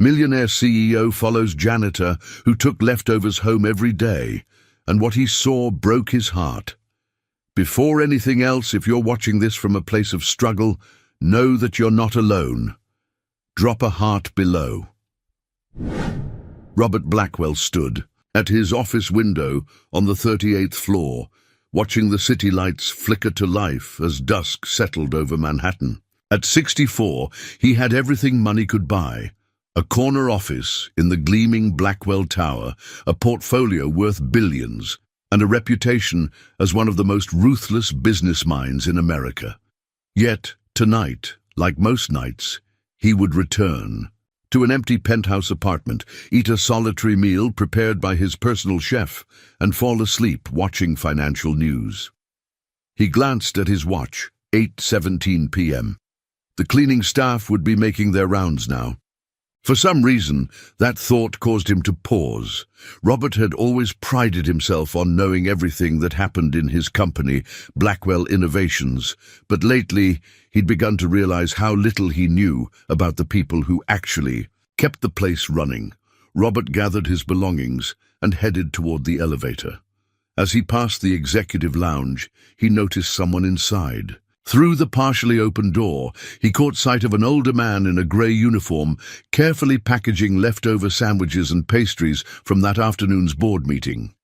Millionaire CEO follows janitor who took leftovers home every day, and what he saw broke his heart. Before anything else, if you're watching this from a place of struggle, know that you're not alone. Drop a heart below. Robert Blackwell stood at his office window on the 38th floor, watching the city lights flicker to life as dusk settled over Manhattan. At 64, he had everything money could buy: a corner office in the gleaming Blackwell Tower, a portfolio worth billions, and a reputation as one of the most ruthless business minds in America. Yet, tonight, like most nights, he would return to an empty penthouse apartment, eat a solitary meal prepared by his personal chef, and fall asleep watching financial news. He glanced at his watch, 8:17 p.m. The cleaning staff would be making their rounds now. For some reason, that thought caused him to pause. Robert had always prided himself on knowing everything that happened in his company, Blackwell Innovations, but lately he'd begun to realize how little he knew about the people who actually kept the place running. Robert gathered his belongings and headed toward the elevator. As he passed the executive lounge, he noticed someone inside. Through the partially open door, he caught sight of an older man in a grey uniform, carefully packaging leftover sandwiches and pastries from that afternoon's board meeting.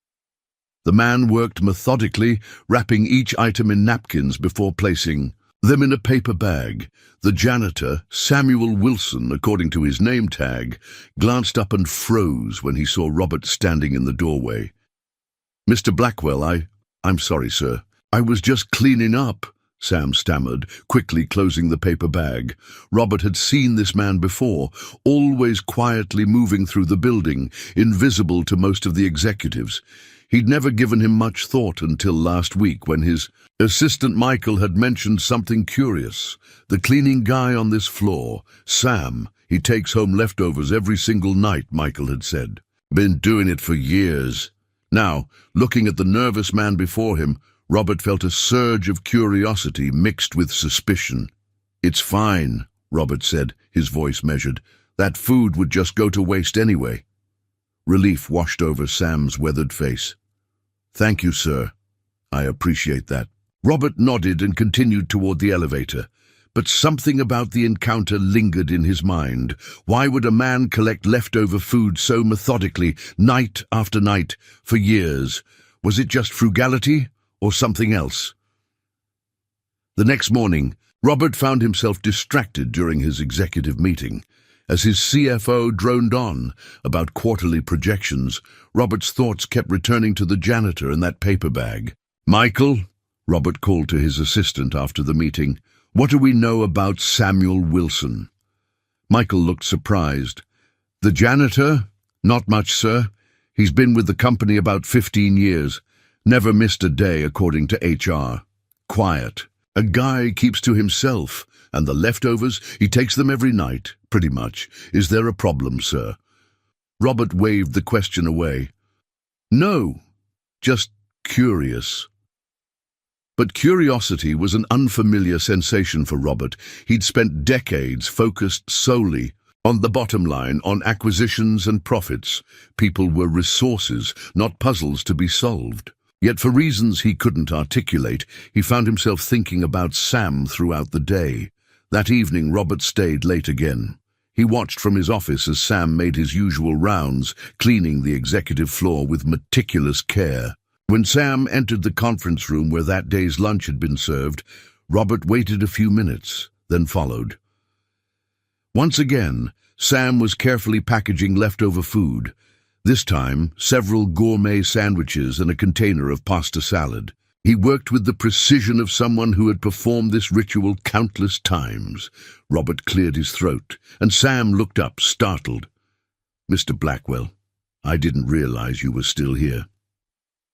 The man worked methodically, wrapping each item in napkins before placing them in a paper bag. The janitor, Samuel Wilson, according to his name tag, glanced up and froze when he saw Robert standing in the doorway. "Mr. Blackwell, I'm sorry, sir. I was just cleaning up," Sam stammered, quickly closing the paper bag. Robert had seen this man before, always quietly moving through the building, invisible to most of the executives. He'd never given him much thought until last week when his assistant Michael had mentioned something curious. The cleaning guy on this floor, Sam, he takes home leftovers every single night, Michael had said. Been doing it for years. Now, looking at the nervous man before him, Robert felt a surge of curiosity mixed with suspicion. "It's fine," Robert said, his voice measured. "That food would just go to waste anyway." Relief washed over Sam's weathered face. "Thank you, sir. I appreciate that." Robert nodded and continued toward the elevator. But something about the encounter lingered in his mind. Why would a man collect leftover food so methodically, night after night, for years? Was it just frugality? Or something else? The next morning, Robert found himself distracted during his executive meeting. As his CFO droned on about quarterly projections, Robert's thoughts kept returning to the janitor and that paper bag. "Michael," Robert called to his assistant after the meeting, "what do we know about Samuel Wilson?" Michael looked surprised. "The janitor? Not much, sir. He's been with the company about 15 years. Never missed a day, according to HR. Quiet. A guy keeps to himself, and the leftovers, he takes them every night, pretty much. Is there a problem, sir?" Robert waved the question away. "No, just curious." But curiosity was an unfamiliar sensation for Robert. He'd spent decades focused solely on the bottom line, on acquisitions and profits. People were resources, not puzzles to be solved. Yet for reasons he couldn't articulate, he found himself thinking about Sam throughout the day. That evening, Robert stayed late again. He watched from his office as Sam made his usual rounds, cleaning the executive floor with meticulous care. When Sam entered the conference room where that day's lunch had been served, Robert waited a few minutes, then followed. Once again, Sam was carefully packaging leftover food. This time, several gourmet sandwiches and a container of pasta salad. He worked with the precision of someone who had performed this ritual countless times. Robert cleared his throat, and Sam looked up, startled. "Mr. Blackwell, I didn't realize you were still here."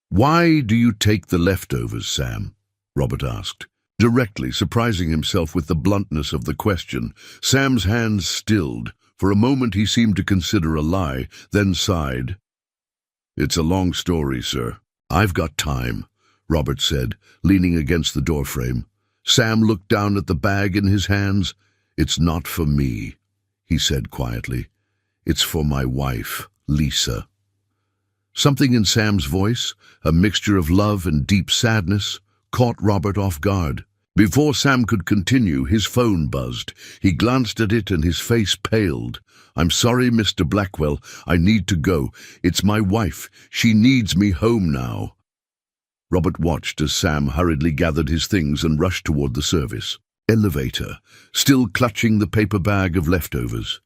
"Why do you take the leftovers, Sam?" Robert asked, directly, surprising himself with the bluntness of the question. Sam's hands stilled. For a moment he seemed to consider a lie, then sighed. "It's a long story, sir. I've got time," Robert said, leaning against the doorframe. Sam looked down at the bag in his hands. "It's not for me," he said quietly. It's for my wife, Lisa." Something in Sam's voice, a mixture of love and deep sadness, caught Robert off guard. Before Sam could continue, his phone buzzed. He glanced at it and his face paled. "I'm sorry, Mr. Blackwell. I need to go. It's my wife. She needs me home now." Robert watched as Sam hurriedly gathered his things and rushed toward the service elevator, still clutching the paper bag of leftovers.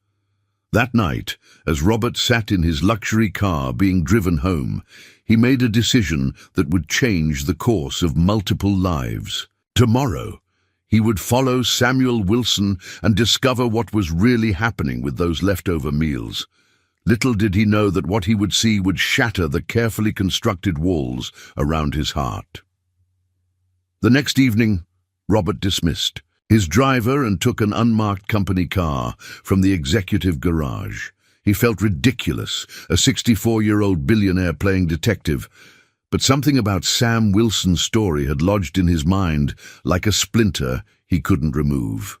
That night, as Robert sat in his luxury car being driven home, he made a decision that would change the course of multiple lives. Tomorrow, he would follow Samuel Wilson and discover what was really happening with those leftover meals. Little did he know that what he would see would shatter the carefully constructed walls around his heart. The next evening, Robert dismissed his driver and took an unmarked company car from the executive garage. He felt ridiculous, a 64-year-old billionaire playing detective, but something about Sam Wilson's story had lodged in his mind like a splinter he couldn't remove.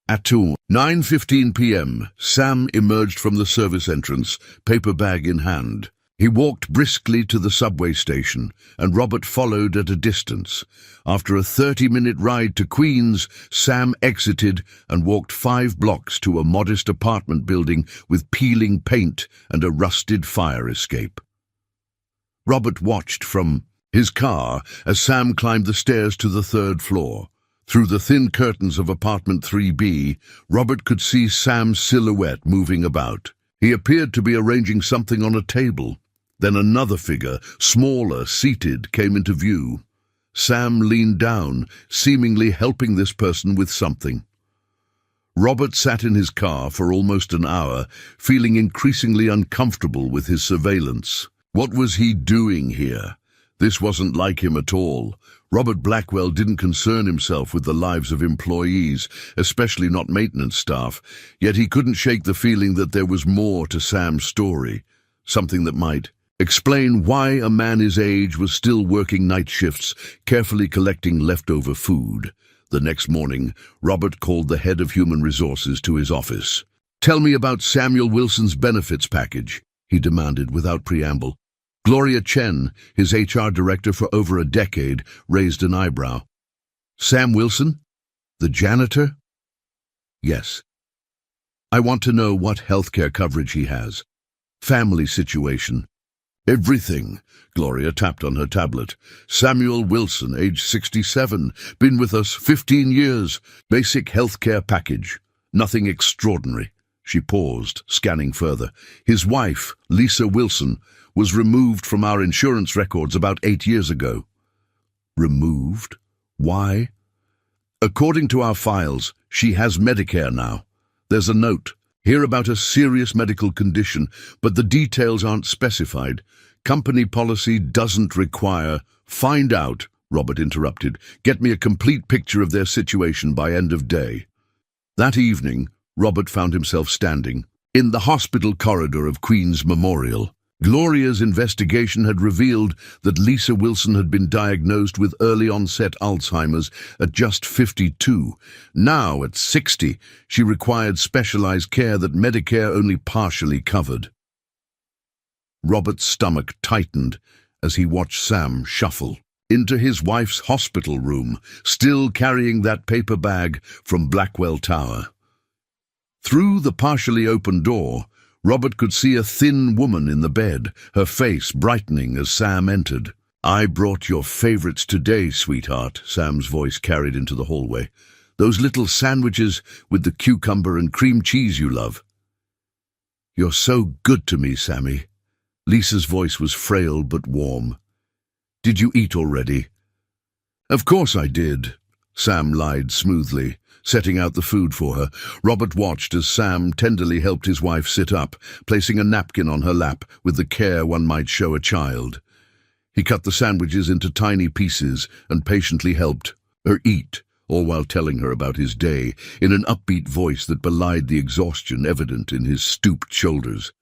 At 9:15 p.m., Sam emerged from the service entrance, paper bag in hand. He walked briskly to the subway station, and Robert followed at a distance. After a 30-minute ride to Queens, Sam exited and walked 5 blocks to a modest apartment building with peeling paint and a rusted fire escape. Robert watched from his car as Sam climbed the stairs to the 3rd floor. Through the thin curtains of apartment 3B, Robert could see Sam's silhouette moving about. He appeared to be arranging something on a table. Then another figure, smaller, seated, came into view. Sam leaned down, seemingly helping this person with something. Robert sat in his car for almost an hour, feeling increasingly uncomfortable with his surveillance. What was he doing here? This wasn't like him at all. Robert Blackwell didn't concern himself with the lives of employees, especially not maintenance staff, yet he couldn't shake the feeling that there was more to Sam's story, something that might explain why a man his age was still working night shifts, carefully collecting leftover food. The next morning, Robert called the head of human resources to his office. "Tell me about Samuel Wilson's benefits package," he demanded without preamble. Gloria Chen, his HR director for over a decade, raised an eyebrow. "Sam Wilson? The janitor?" "Yes. I want to know what healthcare coverage he has. Family situation." "Everything," Gloria tapped on her tablet. "Samuel Wilson, age 67, been with us 15 years. Basic healthcare package. Nothing extraordinary." She paused, scanning further. "His wife, Lisa Wilson, was removed from our insurance records about 8 years ago." "Removed? Why?" "According to our files, she has Medicare now. There's a note here about a serious medical condition, but the details aren't specified. Company policy doesn't require—" "Find out," Robert interrupted. "Get me a complete picture of their situation by end of day." That evening, Robert found himself standing in the hospital corridor of Queen's Memorial. Gloria's investigation had revealed that Lisa Wilson had been diagnosed with early-onset Alzheimer's at just 52. Now, at 60, she required specialized care that Medicare only partially covered. Robert's stomach tightened as he watched Sam shuffle into his wife's hospital room, still carrying that paper bag from Blackwell Tower. Through the partially open door, Robert could see a thin woman in the bed, her face brightening as Sam entered. "I brought your favorites today, sweetheart," Sam's voice carried into the hallway. "Those little sandwiches with the cucumber and cream cheese you love." "You're so good to me, Sammy." Lisa's voice was frail but warm. "Did you eat already?" "Of course I did," Sam lied smoothly, setting out the food for her. Robert watched as Sam tenderly helped his wife sit up, placing a napkin on her lap with the care one might show a child. He cut the sandwiches into tiny pieces and patiently helped her eat, all while telling her about his day in an upbeat voice that belied the exhaustion evident in his stooped shoulders.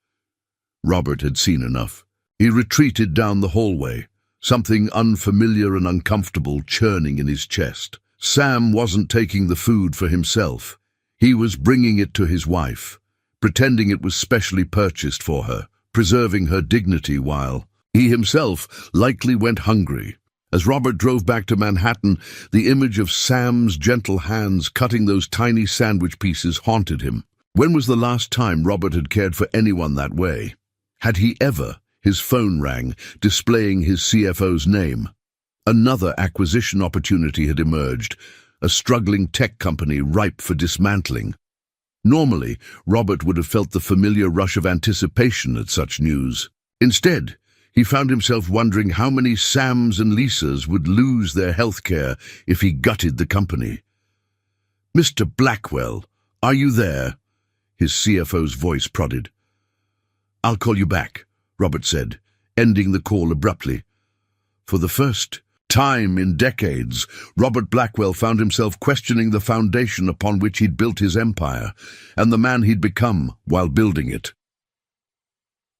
Robert had seen enough. He retreated down the hallway, something unfamiliar and uncomfortable churning in his chest. Sam wasn't taking the food for himself. He was bringing it to his wife. pretending it was specially purchased for her, preserving her dignity while he himself likely went hungry. As Robert drove back to Manhattan, the image of Sam's gentle hands cutting those tiny sandwich pieces haunted him. When was the last time Robert had cared for anyone that way? Had he ever? His phone rang, displaying his CFO's name. Another acquisition opportunity had emerged, a struggling tech company ripe for dismantling. Normally, Robert would have felt the familiar rush of anticipation at such news. Instead, he found himself wondering how many Sams and Lisas would lose their health care if he gutted the company. "Mr. Blackwell, are you there?" His CFO's voice prodded. "I'll call you back," Robert said, ending the call abruptly. For the first time in decades, Robert Blackwell found himself questioning the foundation upon which he'd built his empire, and the man he'd become while building it.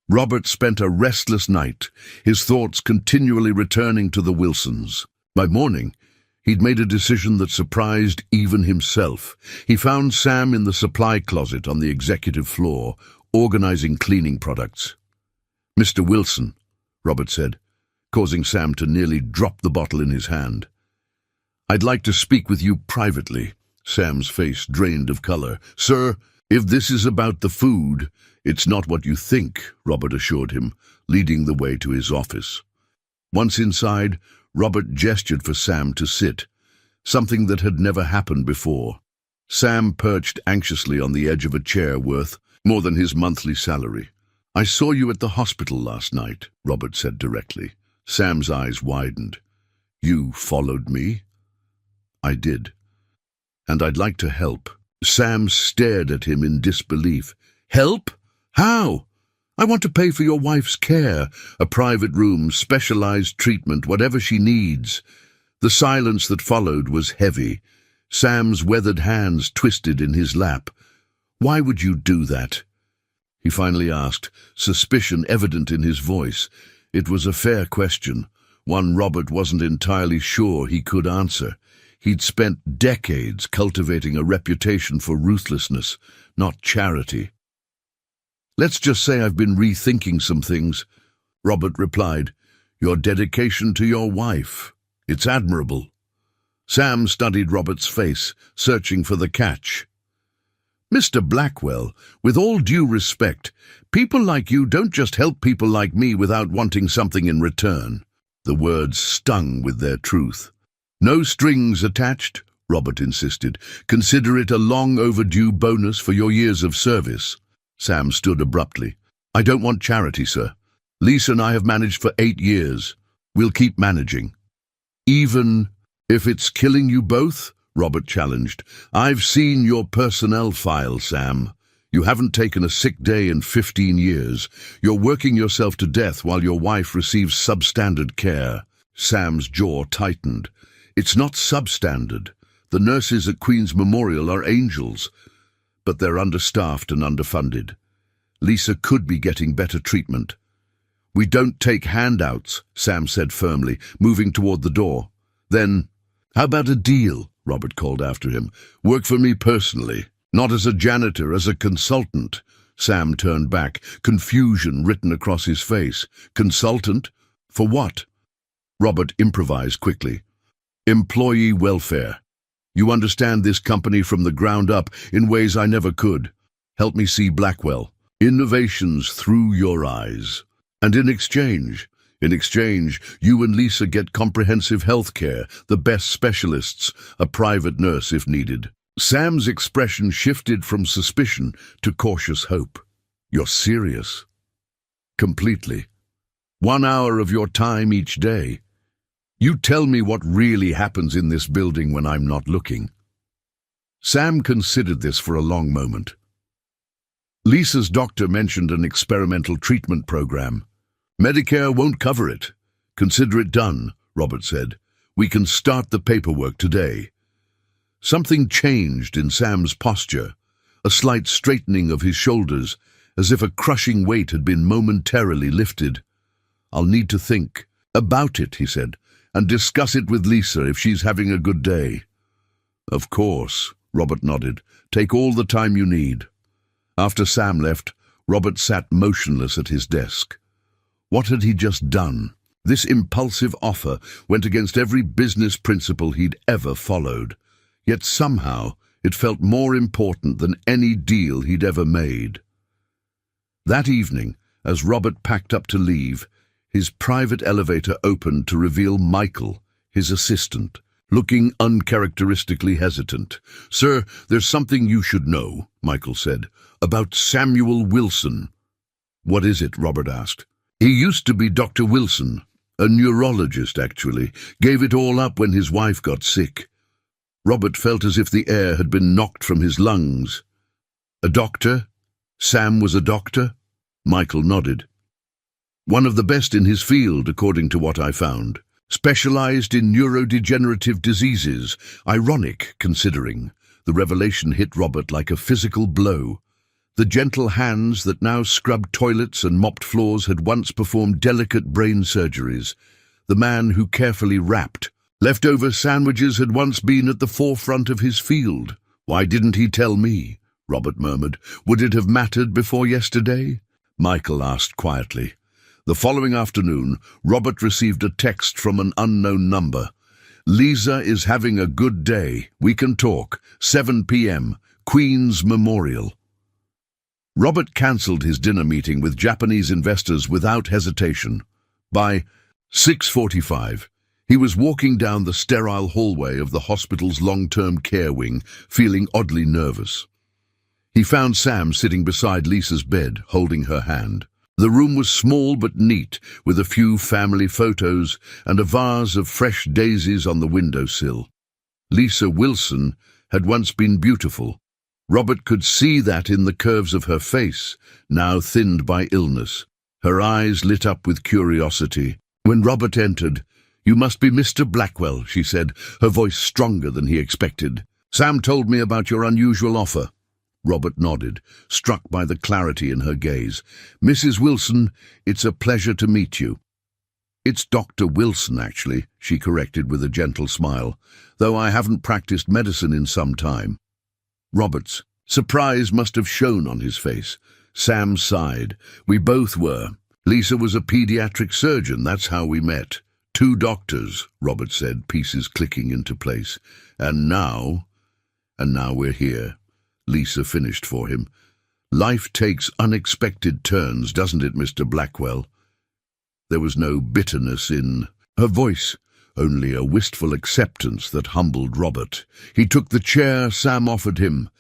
Robert spent a restless night, his thoughts continually returning to the Wilsons. By morning, he'd made a decision that surprised even himself. He found Sam in the supply closet on the executive floor, organizing cleaning products. "Mr. Wilson," Robert said, causing Sam to nearly drop the bottle in his hand. "I'd like to speak with you privately." Sam's face drained of color. "Sir, if this is about the food, it's not what you think," Robert assured him, leading the way to his office. Once inside, Robert gestured for Sam to sit, something that had never happened before. Sam perched anxiously on the edge of a chair worth more than his monthly salary. "I saw you at the hospital last night," Robert said directly. Sam's eyes widened. "You followed me?" "I did. And I'd like to help." Sam stared at him in disbelief. "Help? How?" "I want to pay for your wife's care, a private room, specialized treatment, whatever she needs." The silence that followed was heavy. Sam's weathered hands twisted in his lap. "Why would you do that?" he finally asked, suspicion evident in his voice. It was a fair question, one Robert wasn't entirely sure he could answer. He'd spent decades cultivating a reputation for ruthlessness, not charity. "Let's just say I've been rethinking some things," Robert replied. "Your dedication to your wife, it's admirable." Sam studied Robert's face, searching for the catch. "Mr. Blackwell, with all due respect, people like you don't just help people like me without wanting something in return." The words stung with their truth. "No strings attached," Robert insisted. "Consider it a long overdue bonus for your years of service." Sam stood abruptly. "I don't want charity, sir. Lisa and I have managed for 8 years. We'll keep managing." "Even if it's killing you both?" Robert challenged. "I've seen your personnel file, Sam. You haven't taken a sick day in 15 years. You're working yourself to death while your wife receives substandard care." Sam's jaw tightened. "It's not substandard. The nurses at Queen's Memorial are angels, but they're understaffed and underfunded. Lisa could be getting better treatment." "We don't take handouts," Sam said firmly, moving toward the door. "Then, how about a deal?" Robert called after him. "Work for me personally, not as a janitor, as a consultant." Sam turned back, confusion written across his face. "Consultant? For what?" Robert improvised quickly. "Employee welfare. You understand this company from the ground up in ways I never could. Help me see Blackwell. Innovations through your eyes. And in exchange, you and Lisa get comprehensive health care, the best specialists, a private nurse if needed." Sam's expression shifted from suspicion to cautious hope. "You're serious?" "Completely. 1 hour of your time each day. You tell me what really happens in this building when I'm not looking." Sam considered this for a long moment. "Lisa's doctor mentioned an experimental treatment program. Medicare won't cover it. Consider it done," Robert said. "We can start the paperwork today." Something changed in Sam's posture, a slight straightening of his shoulders, as if a crushing weight had been momentarily lifted. "I'll need to think about it," he said, "and discuss it with Lisa if she's having a good day." "Of course," Robert nodded. "Take all the time you need." After Sam left, Robert sat motionless at his desk. What had he just done? This impulsive offer went against every business principle he'd ever followed. Yet somehow it felt more important than any deal he'd ever made. That evening, as Robert packed up to leave, his private elevator opened to reveal Michael, his assistant, looking uncharacteristically hesitant. "Sir, there's something you should know," Michael said, "about Samuel Wilson." "What is it?" Robert asked. "He used to be Dr. Wilson, a neurologist actually, gave it all up when his wife got sick." Robert felt as if the air had been knocked from his lungs. "A doctor? Sam was a doctor?" Michael nodded. "One of the best in his field, according to what I found. Specialized in neurodegenerative diseases. Ironic, considering." The revelation hit Robert like a physical blow. The gentle hands that now scrubbed toilets and mopped floors had once performed delicate brain surgeries. The man who carefully wrapped leftover sandwiches had once been at the forefront of his field. "Why didn't he tell me?" Robert murmured. "Would it have mattered before yesterday?" Michael asked quietly. The following afternoon, Robert received a text from an unknown number. "Lisa is having a good day. We can talk. 7 p.m. Queen's Memorial." Robert cancelled his dinner meeting with Japanese investors without hesitation. By 6:45, he was walking down the sterile hallway of the hospital's long-term care wing, feeling oddly nervous. He found Sam sitting beside Lisa's bed, holding her hand. The room was small but neat, with a few family photos and a vase of fresh daisies on the windowsill. Lisa Wilson had once been beautiful. Robert could see that in the curves of her face, now thinned by illness. Her eyes lit up with curiosity. When Robert entered, "You must be Mr. Blackwell," she said, her voice stronger than he expected. "Sam told me about your unusual offer." Robert nodded, struck by the clarity in her gaze. "Mrs. Wilson, it's a pleasure to meet you." "It's Dr. Wilson, actually," she corrected with a gentle smile, "though I haven't practiced medicine in some time." Robert's surprise must have shown on his face. Sam sighed. "We both were. Lisa was a pediatric surgeon, that's how we met." "Two doctors," Robert said, pieces clicking into place. And now we're here." Lisa finished for him. "Life takes unexpected turns, doesn't it, Mr. Blackwell?" There was no bitterness in her voice, only a wistful acceptance that humbled Robert. He took the chair Sam offered him.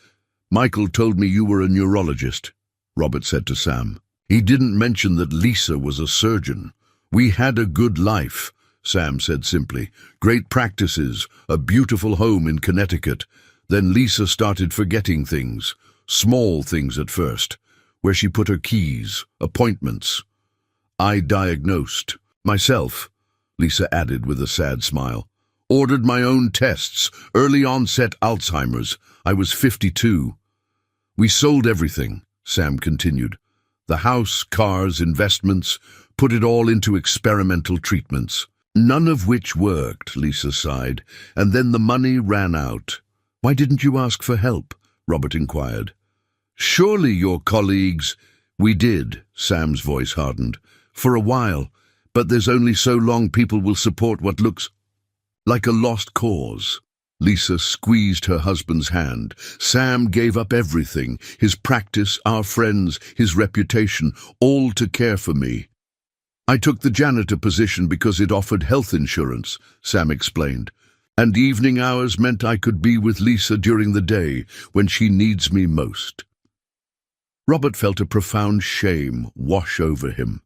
"Michael told me you were a neurologist," Robert said to Sam. "He didn't mention that Lisa was a surgeon." "We had a good life," Sam said simply. "Great practices, a beautiful home in Connecticut. Then Lisa started forgetting things, small things at first, where she put her keys, appointments. I diagnosed myself," Lisa added with a sad smile. "Ordered my own tests, early onset Alzheimer's. I was 52. We sold everything," Sam continued. "The house, cars, investments, put it all into experimental treatments. None of which worked," Lisa sighed, "and then the money ran out." "Why didn't you ask for help?" Robert inquired. "Surely your colleagues—" "We did," Sam's voice hardened. "For a while, but there's only so long people will support what looks like a lost cause." Lisa squeezed her husband's hand. "Sam gave up everything, his practice, our friends, his reputation, all to care for me. I took the janitor position because it offered health insurance," Sam explained. "And evening hours meant I could be with Lisa during the day, when she needs me most." Robert felt a profound shame wash over him.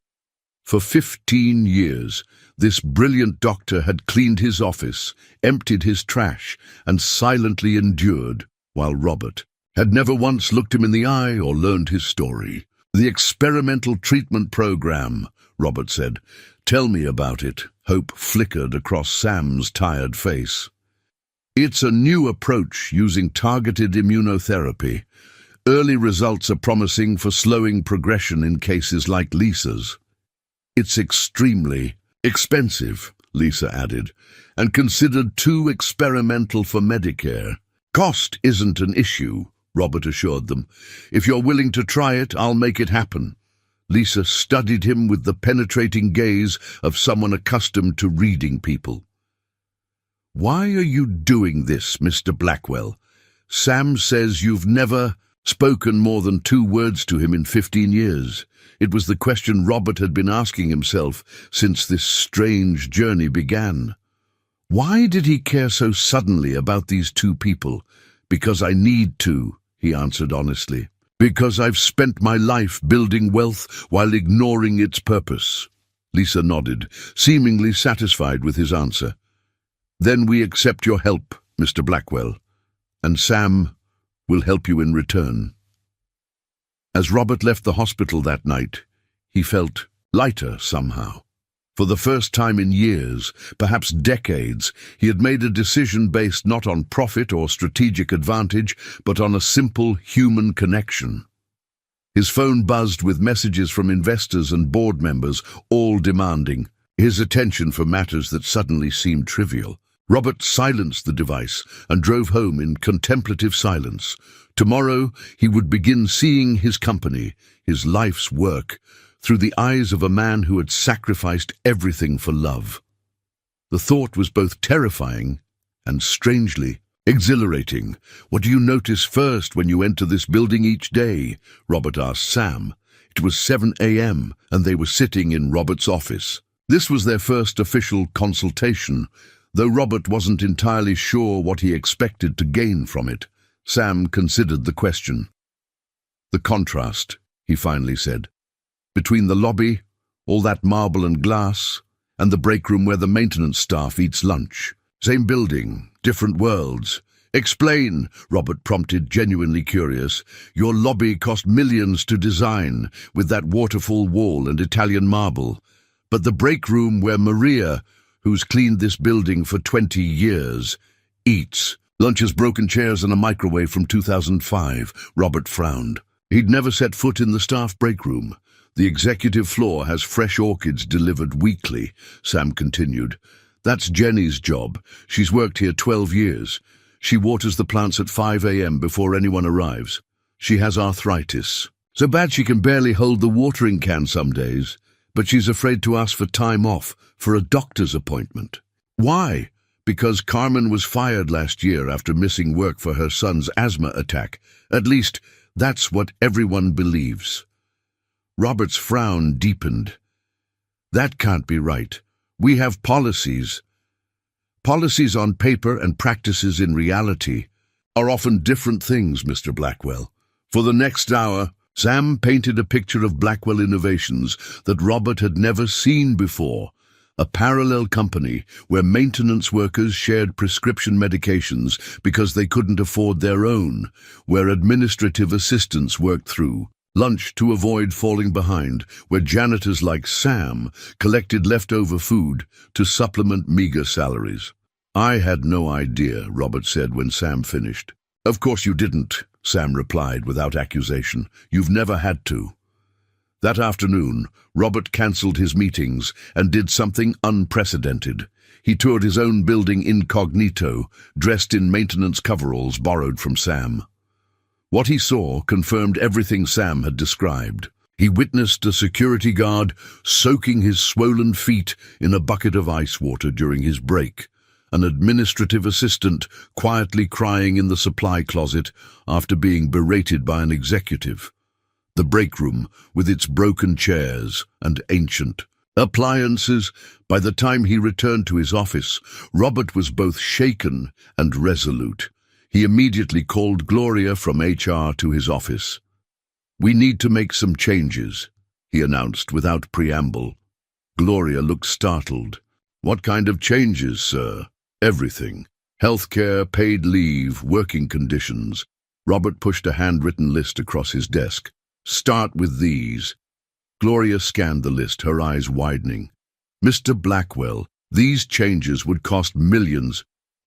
For 15 years, this brilliant doctor had cleaned his office, emptied his trash, and silently endured, while Robert had never once looked him in the eye or learned his story. "The experimental treatment program," Robert said. "Tell me about it." Hope flickered across Sam's tired face. "It's a new approach using targeted immunotherapy. Early results are promising for slowing progression in cases like Lisa's. It's extremely expensive," Lisa added, "and considered too experimental for Medicare." "Cost isn't an issue," Robert assured them. "If you're willing to try it, I'll make it happen." Lisa studied him with the penetrating gaze of someone accustomed to reading people. "Why are you doing this, Mr. Blackwell? Sam says you've never spoken more than 2 words to him in 15 years. It was the question Robert had been asking himself since this strange journey began. Why did he care so suddenly about these 2 people? "Because I need to," he answered honestly. "Because I've spent my life building wealth while ignoring its purpose." Lisa nodded, seemingly satisfied with his answer. "Then we accept your help, Mr. Blackwell, and Sam will help you in return." As Robert left the hospital that night, he felt lighter somehow. For the first time in years, perhaps decades, he had made a decision based not on profit or strategic advantage, but on a simple human connection. His phone buzzed with messages from investors and board members, all demanding his attention for matters that suddenly seemed trivial. Robert silenced the device and drove home in contemplative silence. Tomorrow he would begin seeing his company, his life's work, through the eyes of a man who had sacrificed everything for love. The thought was both terrifying and strangely exhilarating. "What do you notice first when you enter this building each day?" Robert asked Sam. It was 7 a.m. and they were sitting in Robert's office. This was their first official consultation, though Robert wasn't entirely sure what he expected to gain from it. Sam considered the question. "The contrast," he finally said, "between the lobby, all that marble and glass, and the break room where the maintenance staff eats lunch. Same building, different worlds." "Explain," Robert prompted, genuinely curious. "Your lobby cost millions to design, with that waterfall wall and Italian marble. But the break room where Maria, who's cleaned this building for 20 years, eats. Lunch has broken chairs and a microwave from 2005, Robert frowned. He'd never set foot in the staff break room. "The executive floor has fresh orchids delivered weekly," Sam continued. "That's Jenny's job. She's worked here 12 years. She waters the plants at 5 a.m. before anyone arrives. She has arthritis. So bad she can barely hold the watering can some days, but she's afraid to ask for time off for a doctor's appointment." "Why?" "Because Carmen was fired last year after missing work for her son's asthma attack. At least, that's what everyone believes." Robert's frown deepened. "That can't be right. We have policies. Policies on paper and practices in reality are often different things, Mr. Blackwell." For the next hour, Sam painted a picture of Blackwell Innovations that Robert had never seen before. A parallel company where maintenance workers shared prescription medications because they couldn't afford their own, where administrative assistants worked through lunch to avoid falling behind, where janitors like Sam collected leftover food to supplement meager salaries. "I had no idea," Robert said when Sam finished. "Of course you didn't," Sam replied without accusation. "You've never had to." That afternoon, Robert cancelled his meetings and did something unprecedented. He toured his own building incognito, dressed in maintenance coveralls borrowed from Sam. What he saw confirmed everything Sam had described. He witnessed a security guard soaking his swollen feet in a bucket of ice water during his break, an administrative assistant quietly crying in the supply closet after being berated by an executive. The break room, with its broken chairs and ancient appliances. By the time he returned to his office, Robert was both shaken and resolute. He immediately called Gloria from HR to his office. "We need to make some changes," he announced without preamble. Gloria looked startled. "What kind of changes, sir?" "Everything. Healthcare, paid leave, working conditions." Robert pushed a handwritten list across his desk. "Start with these." Gloria scanned the list, her eyes widening. "Mr. Blackwell, these changes would cost millions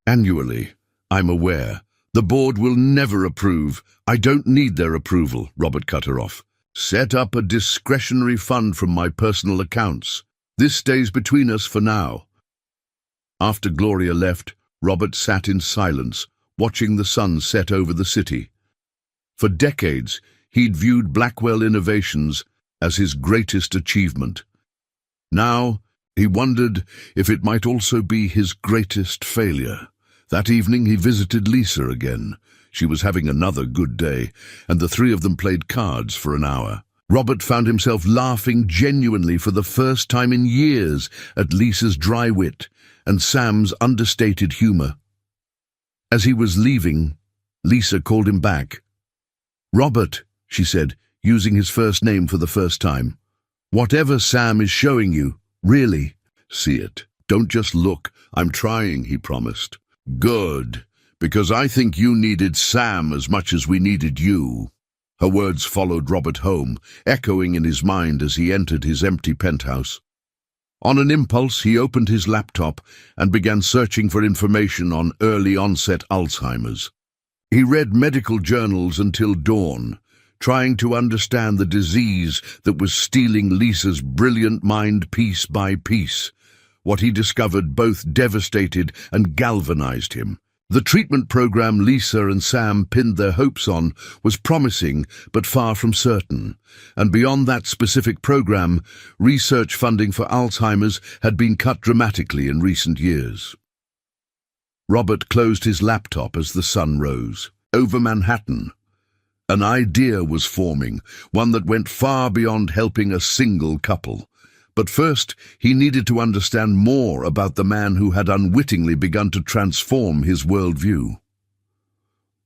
annually. I'm aware. The board will never approve." "I don't need their approval," Robert cut her off. "Set up a discretionary fund from my personal accounts. This stays between us for now." After Gloria left, Robert sat in silence, watching the sun set over the city. For decades, he'd viewed Blackwell Innovations as his greatest achievement. Now, he wondered if it might also be his greatest failure. That evening, he visited Lisa again. She was having another good day, and the three of them played cards for an hour. Robert found himself laughing genuinely for the first time in years at Lisa's dry wit and Sam's understated humor. As he was leaving, Lisa called him back. "Robert," she said, using his first name for the first time. "Whatever Sam is showing you, really, see it. Don't just look. I'm trying," he promised. "Good, because I think you needed Sam as much as we needed you." Her words followed Robert home, echoing in his mind as he entered his empty penthouse. On an impulse, he opened his laptop and began searching for information on early-onset Alzheimer's. He read medical journals until dawn, trying to understand the disease that was stealing Lisa's brilliant mind piece by piece. What he discovered both devastated and galvanized him. The treatment program Lisa and Sam pinned their hopes on was promising but far from certain, and beyond that specific program, research funding for Alzheimer's had been cut dramatically in recent years. Robert closed his laptop as the sun rose. Over Manhattan, an idea was forming, one that went far beyond helping a single couple. But first, he needed to understand more about the man who had unwittingly begun to transform his worldview.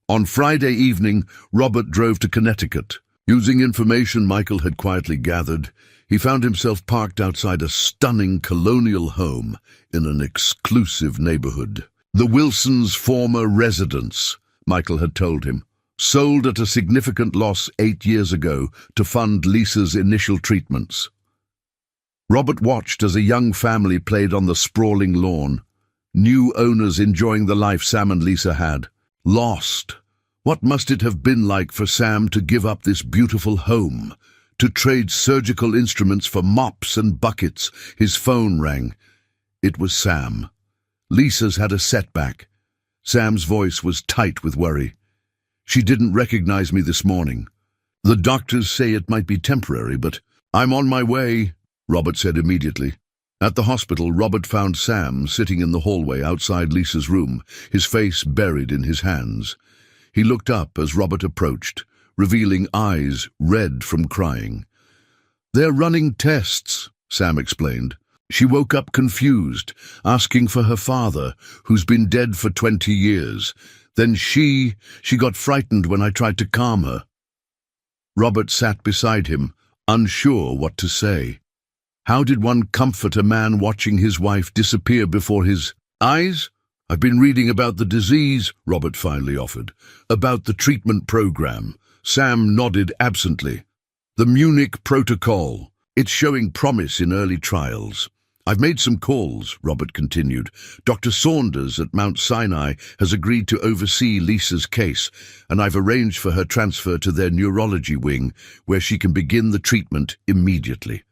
On Friday evening, Robert drove to Connecticut. Using information Michael had quietly gathered, he found himself parked outside a stunning colonial home in an exclusive neighborhood. The Wilsons' former residence, Michael had told him, sold at a significant loss 8 years ago to fund Lisa's initial treatments. Robert watched as a young family played on the sprawling lawn, new owners enjoying the life Sam and Lisa had. Lost. What must it have been like for Sam to give up this beautiful home, to trade surgical instruments for mops and buckets? His phone rang. It was Sam. Lisa's had a setback. Sam's voice was tight with worry. "She didn't recognize me this morning. The doctors say it might be temporary, but I'm on my way," Robert said immediately. At the hospital, Robert found Sam sitting in the hallway outside Lisa's room, his face buried in his hands. He looked up as Robert approached, revealing eyes red from crying. "They're running tests," Sam explained. She woke up confused, asking for her father, who's been dead for 20 years. Then she got frightened when I tried to calm her. Robert sat beside him, unsure what to say. How did one comfort a man watching his wife disappear before his eyes? "I've been reading about the disease," Robert finally offered. "About the treatment program." Sam nodded absently. "The Munich Protocol. It's showing promise in early trials." "I've made some calls," Robert continued. "Dr. Saunders at Mount Sinai has agreed to oversee Lisa's case, and I've arranged for her transfer to their neurology wing, where she can begin the treatment immediately."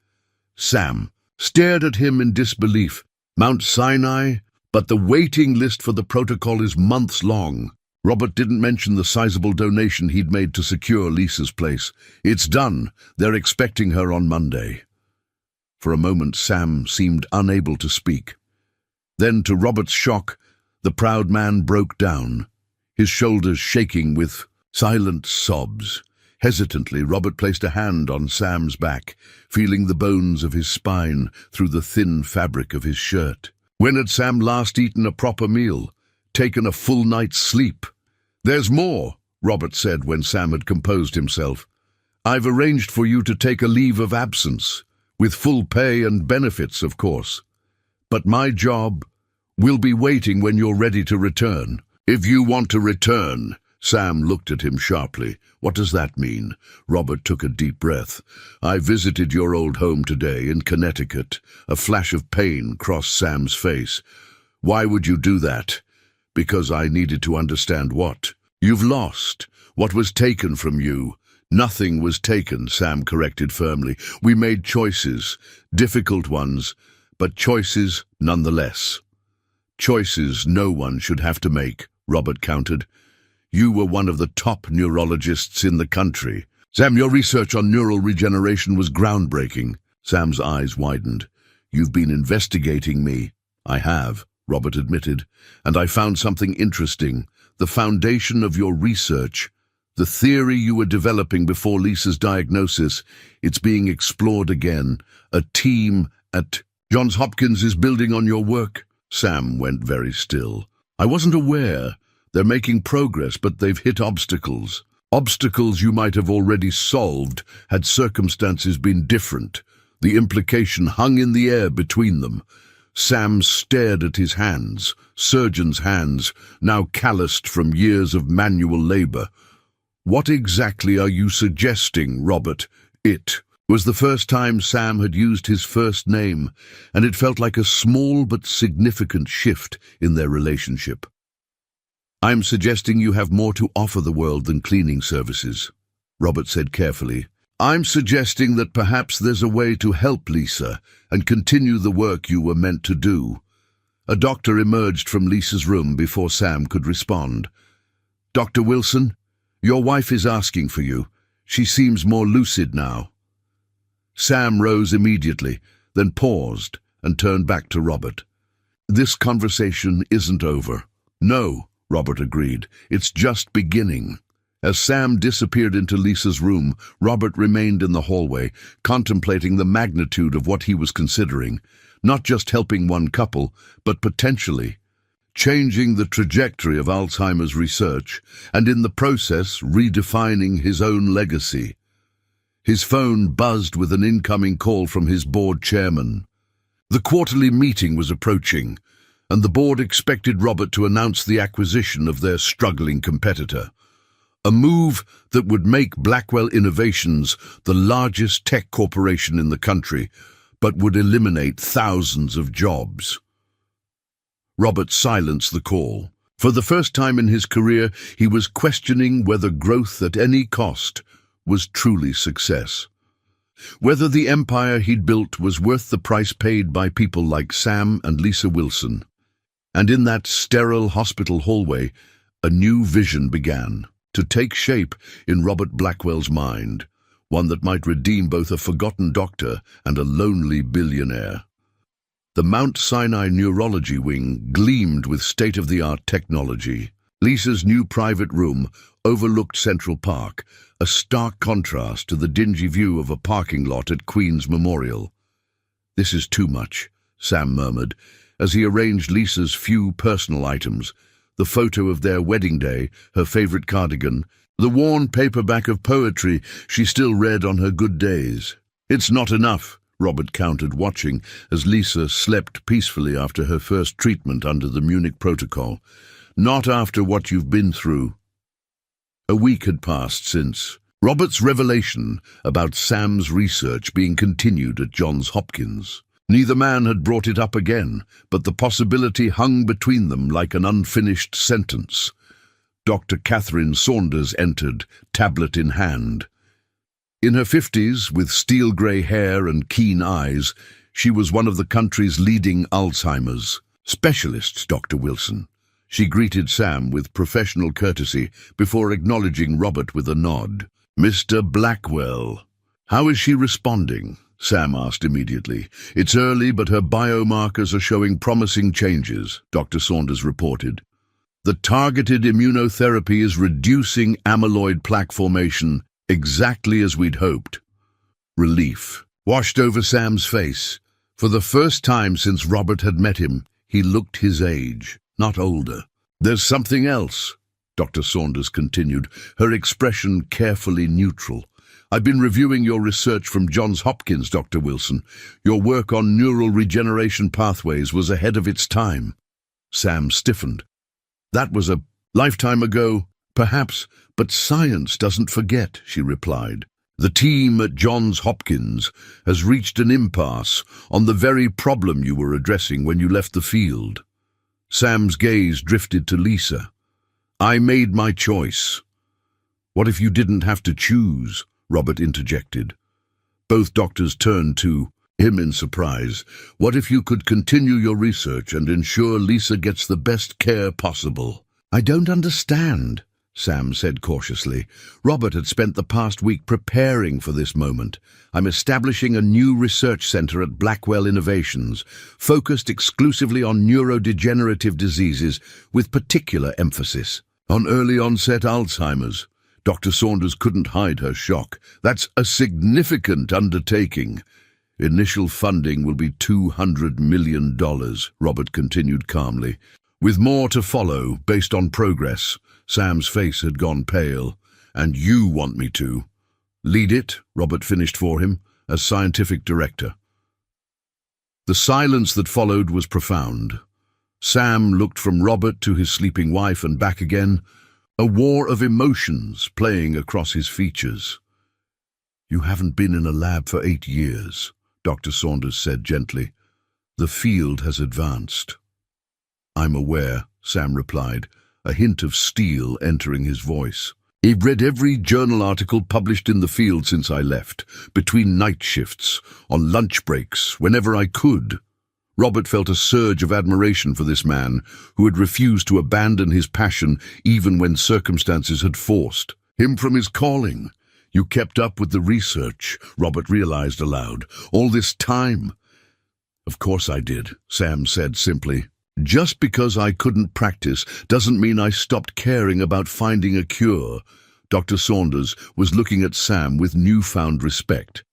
Sam stared at him in disbelief. "Mount Sinai? But the waiting list for the protocol is months long." Robert didn't mention the sizable donation he'd made to secure Lisa's place. "It's done. They're expecting her on Monday." For a moment, Sam seemed unable to speak. Then, to Robert's shock, the proud man broke down, his shoulders shaking with silent sobs. Hesitantly, Robert placed a hand on Sam's back, feeling the bones of his spine through the thin fabric of his shirt. When had Sam last eaten a proper meal, taken a full night's sleep? "There's more," Robert said when Sam had composed himself. "I've arranged for you to take a leave of absence, with full pay and benefits, of course. But my job will be waiting when you're ready to return." "If you want to return," Sam looked at him sharply. "What does that mean?" Robert took a deep breath. "I visited your old home today in Connecticut." A flash of pain crossed Sam's face. "Why would you do that?" "Because I needed to understand what you've lost, what was taken from you." "Nothing was taken," Sam corrected firmly. "We made choices, difficult ones, but choices nonetheless." "Choices no one should have to make," Robert countered. You were one of the top neurologists in the country. Sam, your research on neural regeneration was groundbreaking. Sam's eyes widened. You've been investigating me. I have, Robert admitted, and I found something interesting. The foundation of your research, the theory you were developing before Lisa's diagnosis, it's being explored again. A team at Johns Hopkins is building on your work. Sam went very still. I wasn't aware. They're making progress, but they've hit obstacles. Obstacles you might have already solved had circumstances been different. The implication hung in the air between them. Sam stared at his hands, surgeon's hands, now calloused from years of manual labor. What exactly are you suggesting, Robert? It was the first time Sam had used his first name, and it felt like a small but significant shift in their relationship. I'm suggesting you have more to offer the world than cleaning services, Robert said carefully. I'm suggesting that perhaps there's a way to help Lisa and continue the work you were meant to do. A doctor emerged from Lisa's room before Sam could respond. Dr. Wilson, your wife is asking for you. She seems more lucid now. Sam rose immediately, then paused and turned back to Robert. This conversation isn't over. No, Robert agreed. It's just beginning. As Sam disappeared into Lisa's room, Robert remained in the hallway, contemplating the magnitude of what he was considering, not just helping one couple, but potentially changing the trajectory of Alzheimer's research, and in the process redefining his own legacy. His phone buzzed with an incoming call from his board chairman. The quarterly meeting was approaching, and the board expected Robert to announce the acquisition of their struggling competitor. A move that would make Blackwell Innovations the largest tech corporation in the country, but would eliminate thousands of jobs. Robert silenced the call. For the first time in his career, he was questioning whether growth at any cost was truly success. Whether the empire he'd built was worth the price paid by people like Sam and Lisa Wilson. And in that sterile hospital hallway, a new vision began to take shape in Robert Blackwell's mind, one that might redeem both a forgotten doctor and a lonely billionaire. The Mount Sinai Neurology Wing gleamed with state-of-the-art technology. Lisa's new private room overlooked Central Park, a stark contrast to the dingy view of a parking lot at Queen's Memorial. This is too much, Sam murmured, as he arranged Lisa's few personal items, the photo of their wedding day, her favorite cardigan, the worn paperback of poetry she still read on her good days. It's not enough, Robert countered, watching as Lisa slept peacefully after her first treatment under the Munich Protocol. Not after what you've been through. A week had passed since Robert's revelation about Sam's research being continued at Johns Hopkins. Neither man had brought it up again, but the possibility hung between them like an unfinished sentence. Dr. Catherine Saunders entered, tablet in hand. In her 50s, with steel-grey hair and keen eyes, she was one of the country's leading Alzheimer's specialists, Dr. Wilson. She greeted Sam with professional courtesy before acknowledging Robert with a nod. Mr. Blackwell. How is she responding? Sam asked immediately. It's early, but her biomarkers are showing promising changes, Dr. Saunders reported. The targeted immunotherapy is reducing amyloid plaque formation exactly as we'd hoped. Relief washed over Sam's face. For the first time since Robert had met him, he looked his age, not older. There's something else, Dr. Saunders continued, her expression carefully neutral. I've been reviewing your research from Johns Hopkins, Dr. Wilson. Your work on neural regeneration pathways was ahead of its time. Sam stiffened. That was a lifetime ago, perhaps, but science doesn't forget, she replied. The team at Johns Hopkins has reached an impasse on the very problem you were addressing when you left the field. Sam's gaze drifted to Lisa. I made my choice. What if you didn't have to choose? Robert interjected. Both doctors turned to him in surprise. What if you could continue your research and ensure Lisa gets the best care possible? I don't understand, Sam said cautiously. Robert had spent the past week preparing for this moment. I'm establishing a new research center at Blackwell Innovations, focused exclusively on neurodegenerative diseases, with particular emphasis on early-onset Alzheimer's. Dr. Saunders couldn't hide her shock. That's a significant undertaking. Initial funding will be $200 million, Robert continued calmly. With more to follow, based on progress. Sam's face had gone pale. And you want me to lead it, Robert finished for him, as scientific director. The silence that followed was profound. Sam looked from Robert to his sleeping wife and back again, a war of emotions playing across his features. You haven't been in a lab for 8 years, Dr. Saunders said gently. The field has advanced. I'm aware, Sam replied, a hint of steel entering his voice. I've read every journal article published in the field since I left, between night shifts, on lunch breaks, whenever I could. Robert felt a surge of admiration for this man, who had refused to abandon his passion even when circumstances had forced him from his calling. You kept up with the research, Robert realized aloud, all this time. Of course I did, Sam said simply. Just because I couldn't practice doesn't mean I stopped caring about finding a cure. Dr. Saunders was looking at Sam with newfound respect.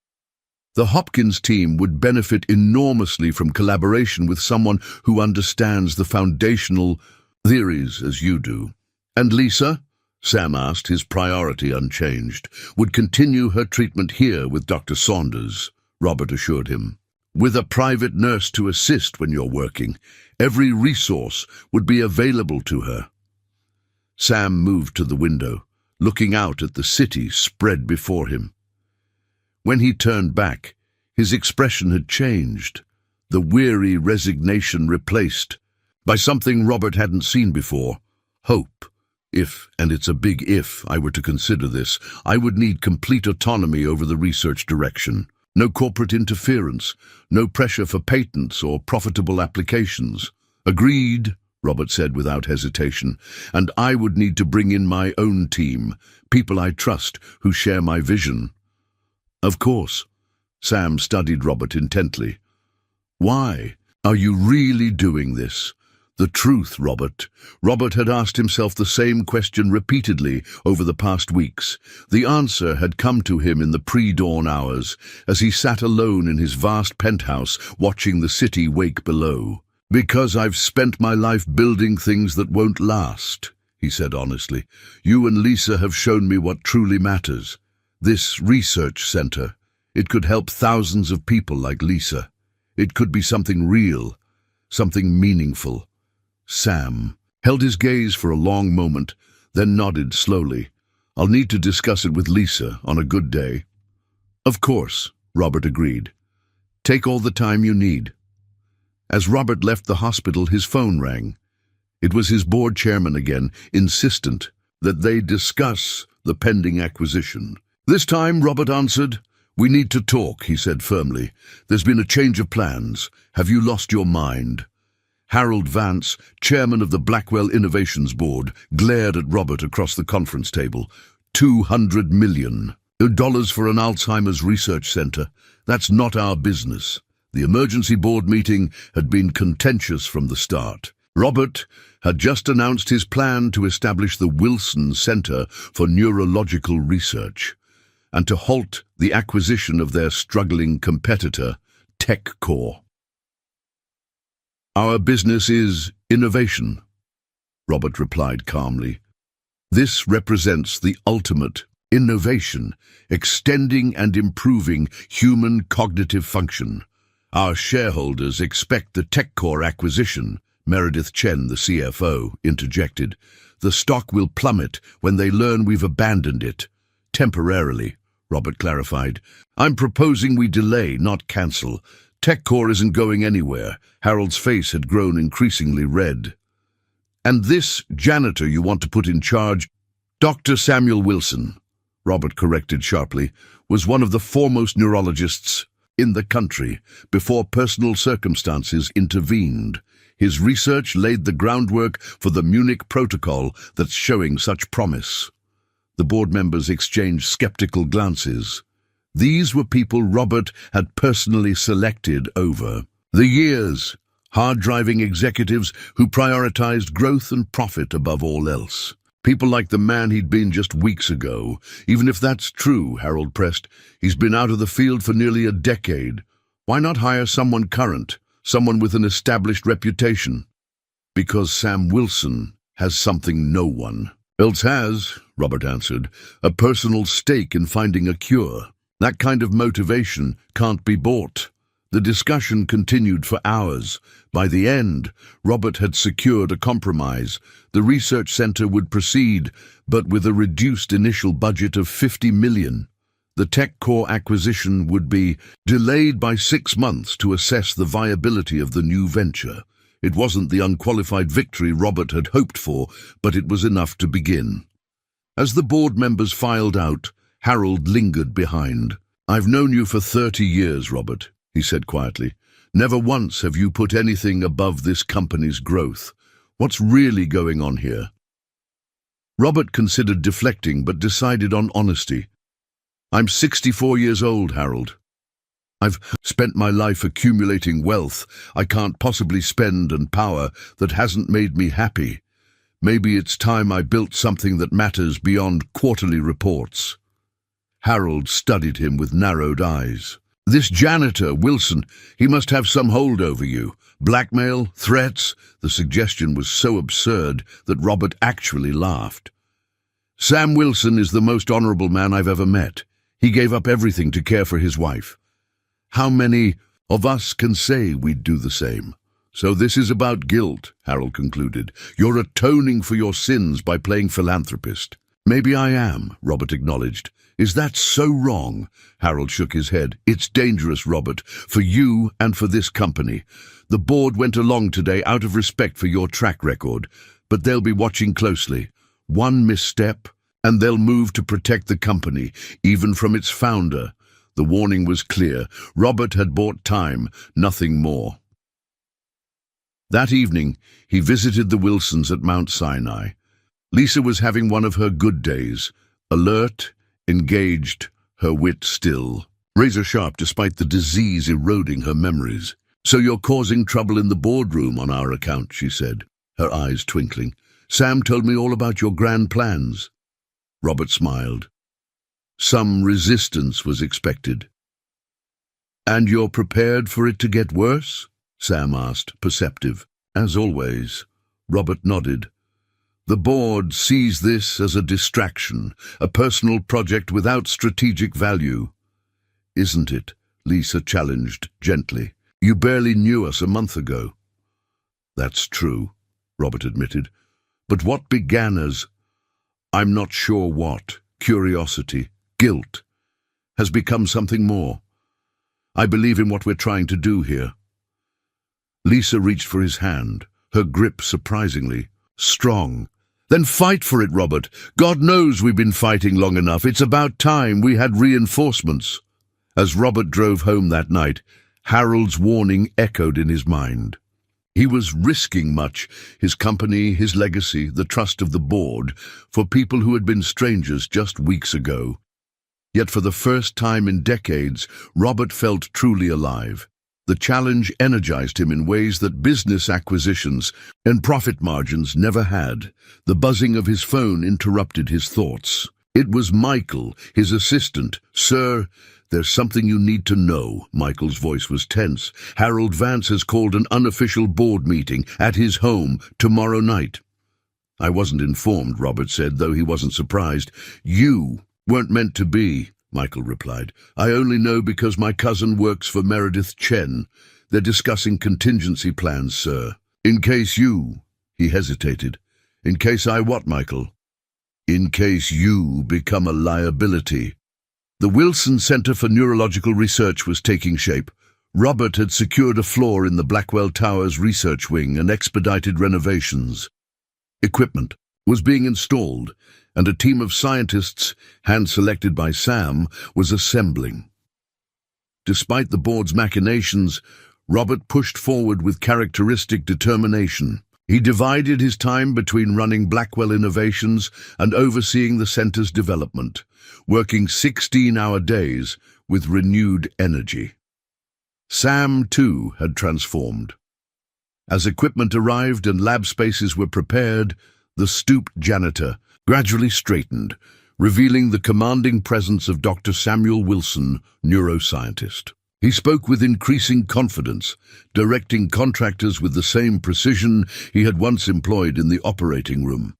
The Hopkins team would benefit enormously from collaboration with someone who understands the foundational theories as you do. And Lisa, Sam asked, his priority unchanged, would continue her treatment here with Dr. Saunders, Robert assured him. With a private nurse to assist when you're working, every resource would be available to her. Sam moved to the window, looking out at the city spread before him. When he turned back, his expression had changed, the weary resignation replaced by something Robert hadn't seen before, hope. If, and it's a big if, I were to consider this, I would need complete autonomy over the research direction. No corporate interference, no pressure for patents or profitable applications. Agreed, Robert said without hesitation, and I would need to bring in my own team, people I trust who share my vision. Of course. Sam studied Robert intently. Why are you really doing this? The truth, Robert. Robert had asked himself the same question repeatedly over the past weeks. The answer had come to him in the pre-dawn hours, as he sat alone in his vast penthouse watching the city wake below. Because I've spent my life building things that won't last, he said honestly. You and Lisa have shown me what truly matters. This research center, it could help thousands of people like Lisa. It could be something real, something meaningful. Sam held his gaze for a long moment, then nodded slowly. I'll need to discuss it with Lisa on a good day. Of course, Robert agreed. Take all the time you need. As Robert left the hospital, his phone rang. It was his board chairman again, insistent that they discuss the pending acquisition. This time, Robert answered. We need to talk, he said firmly. There's been a change of plans. Have you lost your mind? Harold Vance, chairman of the Blackwell Innovations Board, glared at Robert across the conference table. $200 million for an Alzheimer's research center. That's not our business. The emergency board meeting had been contentious from the start. Robert had just announced his plan to establish the Wilson Center for Neurological Research and to halt the acquisition of their struggling competitor, TechCore. Our business is innovation, Robert replied calmly. This represents the ultimate innovation, extending and improving human cognitive function. Our shareholders expect the TechCore acquisition, Meredith Chen, the CFO, interjected. The stock will plummet when they learn we've abandoned it. Temporarily, Robert clarified. I'm proposing we delay, not cancel. TechCore isn't going anywhere. Harold's face had grown increasingly red. And this janitor you want to put in charge, Dr. Samuel Wilson, Robert corrected sharply, was one of the foremost neurologists in the country before personal circumstances intervened. His research laid the groundwork for the Munich Protocol that's showing such promise. The board members exchanged skeptical glances. These were people Robert had personally selected over the years, hard-driving executives who prioritized growth and profit above all else. People like the man he'd been just weeks ago. Even if that's true, Harold pressed, he's been out of the field for nearly a decade. Why not hire someone current, someone with an established reputation? Because Sam Wilson has something no one else has, Robert answered, a personal stake in finding a cure. That kind of motivation can't be bought. The discussion continued for hours. By the end, Robert had secured a compromise. The research center would proceed, but with a reduced initial budget of $50 million. The tech core acquisition would be delayed by 6 months to assess the viability of the new venture. It wasn't the unqualified victory Robert had hoped for, but it was enough to begin. As the board members filed out, Harold lingered behind. "I've known you for 30 years, Robert," he said quietly. "Never once have you put anything above this company's growth. What's really going on here?" Robert considered deflecting, but decided on honesty. "I'm 64 years old, Harold. I've spent my life accumulating wealth I can't possibly spend and power that hasn't made me happy. Maybe it's time I built something that matters beyond quarterly reports." Harold studied him with narrowed eyes. "This janitor, Wilson, he must have some hold over you. Blackmail? Threats?" The suggestion was so absurd that Robert actually laughed. "Sam Wilson is the most honorable man I've ever met. He gave up everything to care for his wife. How many of us can say we'd do the same? So this is about guilt," Harold concluded. "You're atoning for your sins by playing philanthropist." "Maybe I am," Robert acknowledged. "Is that so wrong?" Harold shook his head. "It's dangerous, Robert, for you and for this company. The board went along today out of respect for your track record, but they'll be watching closely. One misstep, and they'll move to protect the company, even from its founder." The warning was clear. Robert had bought time, nothing more. That evening, he visited the Wilsons at Mount Sinai. Lisa was having one of her good days, alert, engaged, her wit still, razor-sharp despite the disease eroding her memories. "So you're causing trouble in the boardroom on our account," she said, her eyes twinkling. "Sam told me all about your grand plans." Robert smiled. Some resistance was expected. "And you're prepared for it to get worse?" Sam asked, perceptive. "As always." Robert nodded. "The board sees this as a distraction, a personal project without strategic value." "Isn't it?" Lisa challenged gently. "You barely knew us a month ago." "That's true," Robert admitted. "But what began as, I'm not sure what, curiosity, guilt, has become something more. I believe in what we're trying to do here." Lisa reached for his hand, her grip surprisingly strong. "Then fight for it, Robert. God knows we've been fighting long enough. It's about time we had reinforcements." As Robert drove home that night, Harold's warning echoed in his mind. He was risking much, his company, his legacy, the trust of the board, for people who had been strangers just weeks ago. Yet for the first time in decades, Robert felt truly alive. The challenge energized him in ways that business acquisitions and profit margins never had. The buzzing of his phone interrupted his thoughts. It was Michael, his assistant. "Sir, there's something you need to know." Michael's voice was tense. "Harold Vance has called an unofficial board meeting at his home tomorrow night." "I wasn't informed," Robert said, though he wasn't surprised. "You weren't meant to be," Michael replied. "I only know because my cousin works for Meredith Chen. They're discussing contingency plans, sir. In case you—" He hesitated. "In case I what, Michael?" "In case you become a liability." The Wilson Center for Neurological Research was taking shape. Robert had secured a floor in the Blackwell Towers research wing and expedited renovations. Equipment was being installed, and a team of scientists, hand-selected by Sam, was assembling. Despite the board's machinations, Robert pushed forward with characteristic determination. He divided his time between running Blackwell Innovations and overseeing the center's development, working 16-hour days with renewed energy. Sam, too, had transformed. As equipment arrived and lab spaces were prepared, the stooped janitor gradually straightened, revealing the commanding presence of Dr. Samuel Wilson, neuroscientist. He spoke with increasing confidence, directing contractors with the same precision he had once employed in the operating room.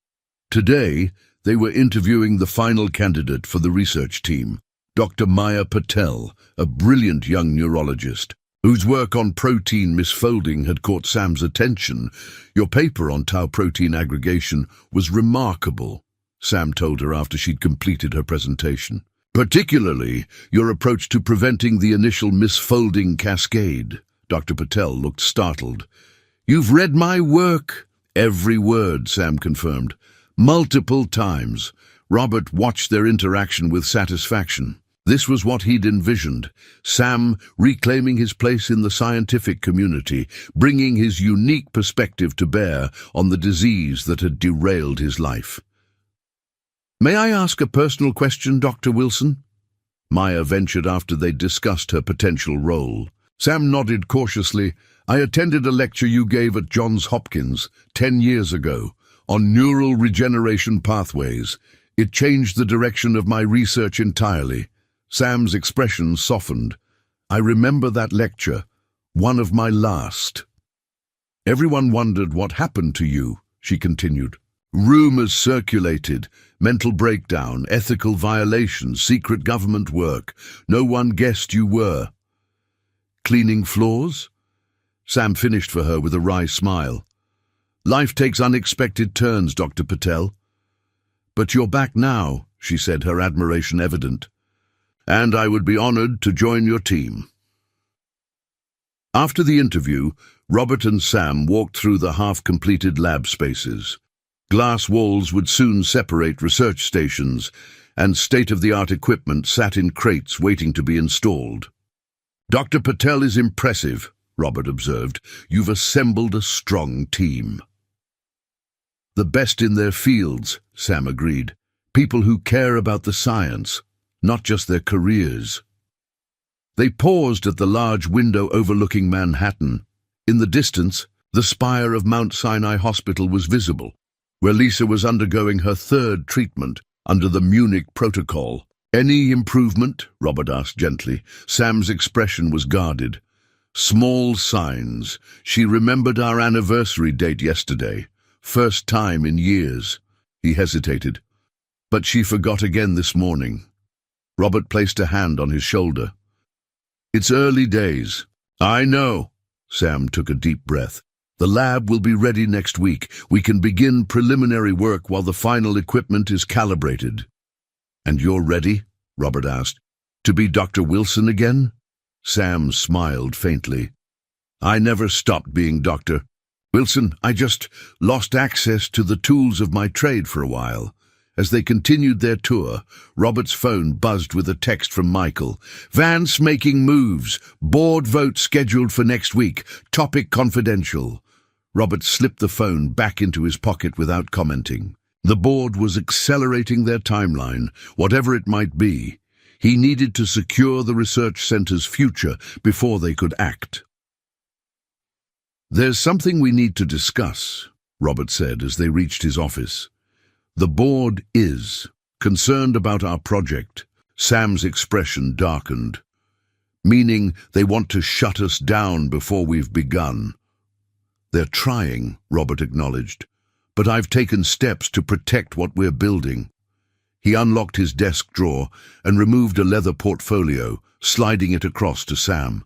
Today, they were interviewing the final candidate for the research team, Dr. Maya Patel, a brilliant young neurologist, whose work on protein misfolding had caught Sam's attention. "Your paper on tau protein aggregation was remarkable," Sam told her after she'd completed her presentation. "Particularly your approach to preventing the initial misfolding cascade." Dr. Patel looked startled. "You've read my work?" "Every word," Sam confirmed. "Multiple times." Robert watched their interaction with satisfaction. This was what he'd envisioned, Sam reclaiming his place in the scientific community, bringing his unique perspective to bear on the disease that had derailed his life. "May I ask a personal question, Dr. Wilson?" Maya ventured after they'd discussed her potential role. Sam nodded cautiously. "I attended a lecture you gave at Johns Hopkins 10 years ago on neural regeneration pathways. It changed the direction of my research entirely." Sam's expression softened. "I remember that lecture, one of my last." "Everyone wondered what happened to you," she continued. "Rumors circulated, mental breakdown, ethical violations, secret government work. No one guessed you were." "Cleaning floors?" Sam finished for her with a wry smile. "Life takes unexpected turns, Dr. Patel." "But you're back now," she said, her admiration evident. "And I would be honored to join your team." After the interview, Robert and Sam walked through the half-completed lab spaces. Glass walls would soon separate research stations, and state-of-the-art equipment sat in crates waiting to be installed. "Dr. Patel is impressive," Robert observed. "You've assembled a strong team." "The best in their fields," Sam agreed. "People who care about the science, not just their careers." They paused at the large window overlooking Manhattan. In the distance, the spire of Mount Sinai Hospital was visible, where Lisa was undergoing her third treatment under the Munich protocol. "Any improvement?" Robert asked gently. Sam's expression was guarded. "Small signs. She remembered our anniversary date yesterday. First time in years." He hesitated. "But she forgot again this morning." Robert placed a hand on his shoulder. "It's early days." "I know." Sam took a deep breath. "The lab will be ready next week. We can begin preliminary work while the final equipment is calibrated." "And you're ready?" Robert asked. "To be Dr. Wilson again?" Sam smiled faintly. "I never stopped being Dr. Wilson. I just lost access to the tools of my trade for a while." As they continued their tour, Robert's phone buzzed with a text from Michael. "Vance making moves. Board vote scheduled for next week. Topic confidential." Robert slipped the phone back into his pocket without commenting. The board was accelerating their timeline, whatever it might be. He needed to secure the research center's future before they could act. "There's something we need to discuss," Robert said as they reached his office. "The board is concerned about our project." Sam's expression darkened. "Meaning they want to shut us down before we've begun." "They're trying," Robert acknowledged, "but I've taken steps to protect what we're building." He unlocked his desk drawer and removed a leather portfolio, sliding it across to Sam.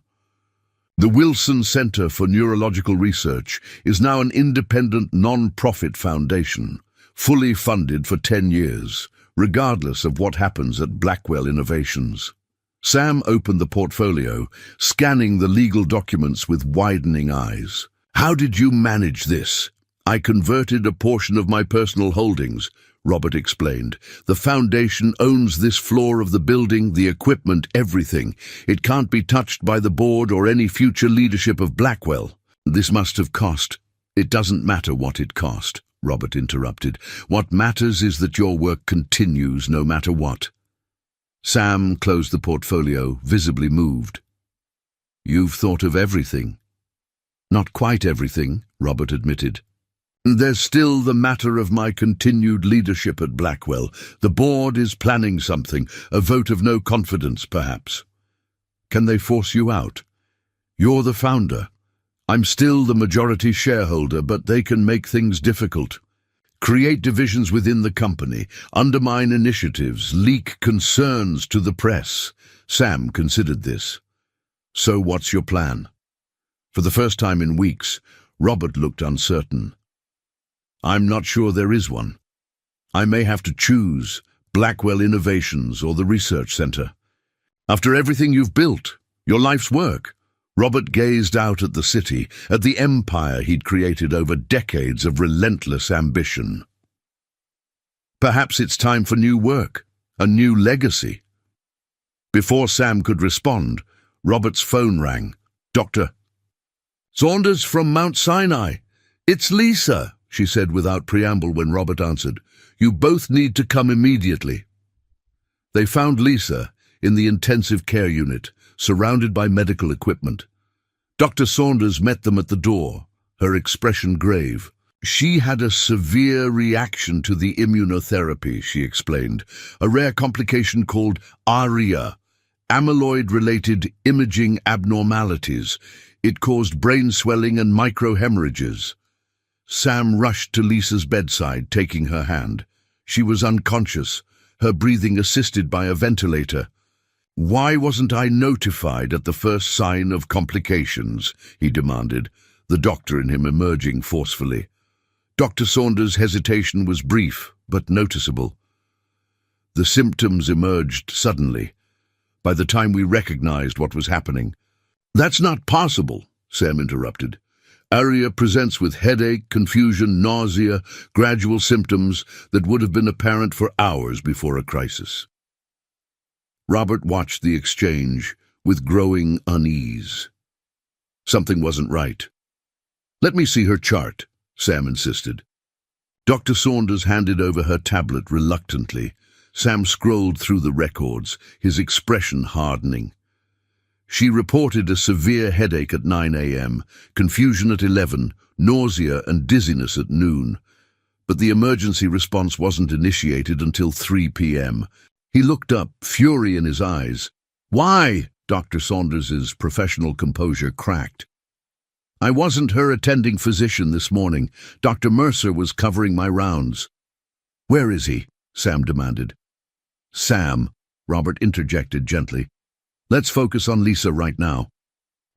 "The Wilson Center for Neurological Research is now an independent non-profit foundation, fully funded for 10 years, regardless of what happens at Blackwell Innovations." Sam opened the portfolio, scanning the legal documents with widening eyes. "How did you manage this?" "I converted a portion of my personal holdings," Robert explained. "The Foundation owns this floor of the building, the equipment, everything. It can't be touched by the board or any future leadership of Blackwell. This must have cost—" "It doesn't matter what it cost," Robert interrupted. "What matters is that your work continues no matter what." Sam closed the portfolio, visibly moved. "You've thought of everything." "Not quite everything," Robert admitted. "There's still the matter of my continued leadership at Blackwell. The board is planning something, a vote of no confidence, perhaps." "Can they force you out?" "You're the founder. I'm still the majority shareholder, but they can make things difficult. Create divisions within the company, undermine initiatives, leak concerns to the press." Sam considered this. "So what's your plan?" For the first time in weeks, Robert looked uncertain. "I'm not sure there is one. I may have to choose Blackwell Innovations or the Research Center. After everything you've built, your life's work." Robert gazed out at the city, at the empire he'd created over decades of relentless ambition. "Perhaps it's time for new work, a new legacy." Before Sam could respond, Robert's phone rang. "Dr. Saunders from Mount Sinai." "It's Lisa," she said without preamble when Robert answered. "You both need to come immediately." They found Lisa in the intensive care unit, surrounded by medical equipment. Dr. Saunders met them at the door, her expression grave. "She had a severe reaction to the immunotherapy," she explained, "a rare complication called ARIA, amyloid-related imaging abnormalities. It caused brain swelling and microhemorrhages." Sam rushed to Lisa's bedside, taking her hand. She was unconscious, her breathing assisted by a ventilator. "Why wasn't I notified at the first sign of complications?" he demanded, the doctor in him emerging forcefully. Dr. Saunders' hesitation was brief, but noticeable. "The symptoms emerged suddenly, by the time we recognized what was happening." "That's not possible," Sam interrupted. "ARIA presents with headache, confusion, nausea, gradual symptoms that would have been apparent for hours before a crisis." Robert watched the exchange with growing unease. Something wasn't right. "Let me see her chart," Sam insisted. Dr. Saunders handed over her tablet reluctantly. Sam scrolled through the records, his expression hardening. She reported a severe headache at 9 a.m., confusion at 11, nausea and dizziness at noon. But the emergency response wasn't initiated until 3 p.m. He looked up, fury in his eyes. "Why?" Dr. Saunders's professional composure cracked. "I wasn't her attending physician this morning. Dr. Mercer was covering my rounds." "Where is he?" Sam demanded. "Sam," Robert interjected gently, "let's focus on Lisa right now.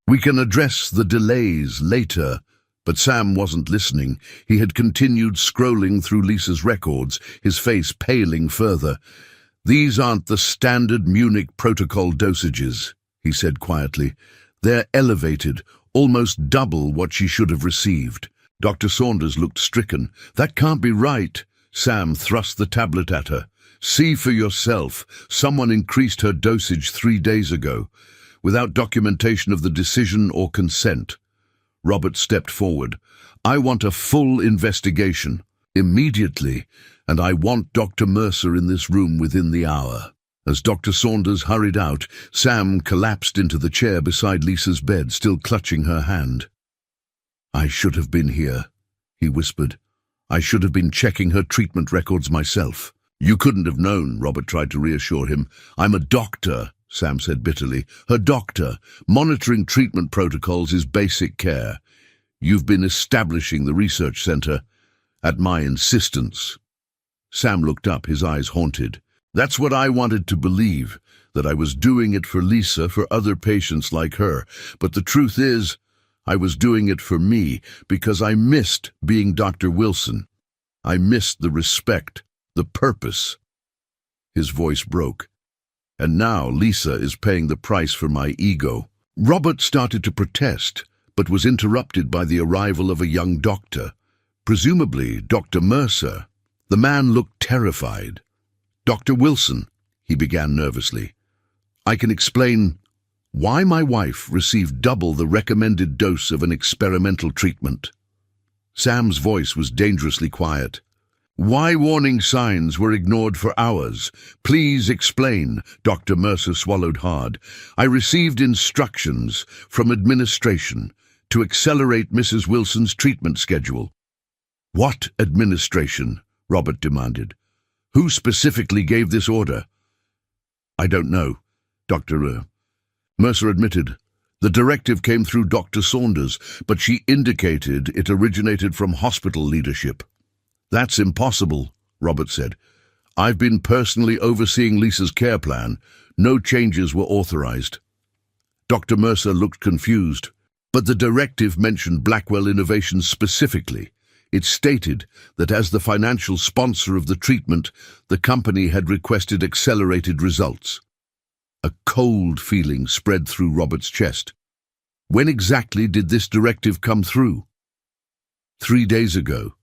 We can address the delays later." But Sam wasn't listening. He had continued scrolling through Lisa's records, his face paling further. "These aren't the standard Munich protocol dosages," he said quietly. "They're elevated, almost double what she should have received." Dr. Saunders looked stricken. "That can't be right." Sam thrust the tablet at her. "See for yourself. Someone increased her dosage 3 days ago, without documentation of the decision or consent." Robert stepped forward. "I want a full investigation, immediately, and I want Dr. Mercer in this room within the hour." As Dr. Saunders hurried out, Sam collapsed into the chair beside Lisa's bed, still clutching her hand. "I should have been here," he whispered. "I should have been checking her treatment records myself." "You couldn't have known," Robert tried to reassure him. "I'm a doctor," Sam said bitterly. "Her doctor. Monitoring treatment protocols is basic care. You've been establishing the research center at my insistence." Sam looked up, his eyes haunted. "That's what I wanted to believe, that I was doing it for Lisa, for other patients like her. But the truth is, I was doing it for me, because I missed being Dr. Wilson. I missed the respect, the purpose." His voice broke. "And now Lisa is paying the price for my ego." Robert started to protest, but was interrupted by the arrival of a young doctor, presumably Dr. Mercer. The man looked terrified. "Dr. Wilson," he began nervously, "I can explain why my wife received double the recommended dose of an experimental treatment." Sam's voice was dangerously quiet. "Why warning signs were ignored for hours? Please explain." Dr. Mercer swallowed hard. "I received instructions from administration to accelerate Mrs. Wilson's treatment schedule." "What administration?" Robert demanded. "Who specifically gave this order?" "I don't know," Dr. Mercer admitted. "The directive came through Dr. Saunders, but she indicated it originated from hospital leadership." "That's impossible," Robert said. "I've been personally overseeing Lisa's care plan. No changes were authorized." Dr. Mercer looked confused. "But the directive mentioned Blackwell Innovations specifically. It stated that as the financial sponsor of the treatment, the company had requested accelerated results." A cold feeling spread through Robert's chest. When exactly did this directive come through? 3 days ago.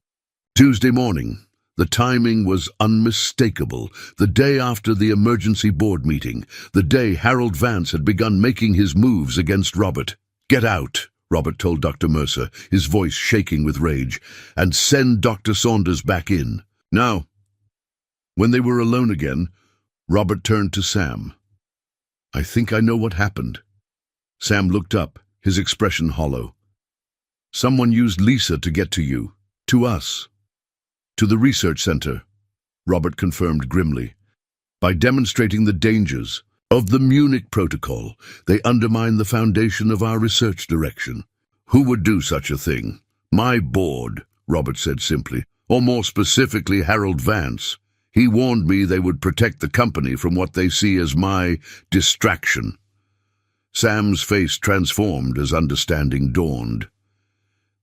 Tuesday morning. The timing was unmistakable. The day after the emergency board meeting. The day Harold Vance had begun making his moves against Robert. "Get out," Robert told Dr. Mercer, his voice shaking with rage, "and send Dr. Saunders back in. Now." When they were alone again, Robert turned to Sam. "I think I know what happened." Sam looked up, his expression hollow. "Someone used Lisa to get to you. To us. To the research center," Robert confirmed grimly. "By demonstrating the dangers of the Munich Protocol, they undermine the foundation of our research direction." "Who would do such a thing?" "My board," Robert said simply, "or more specifically Harold Vance. He warned me they would protect the company from what they see as my distraction." Sam's face transformed as understanding dawned.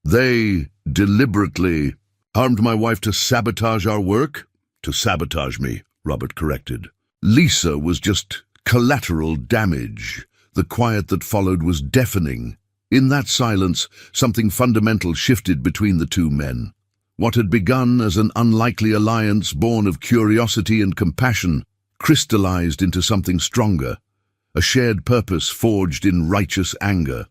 "They deliberately harmed my wife to sabotage our work?" "To sabotage me," Robert corrected. "Lisa was just collateral damage." The quiet that followed was deafening. In that silence, something fundamental shifted between the two men. What had begun as an unlikely alliance born of curiosity and compassion crystallized into something stronger, a shared purpose forged in righteous anger.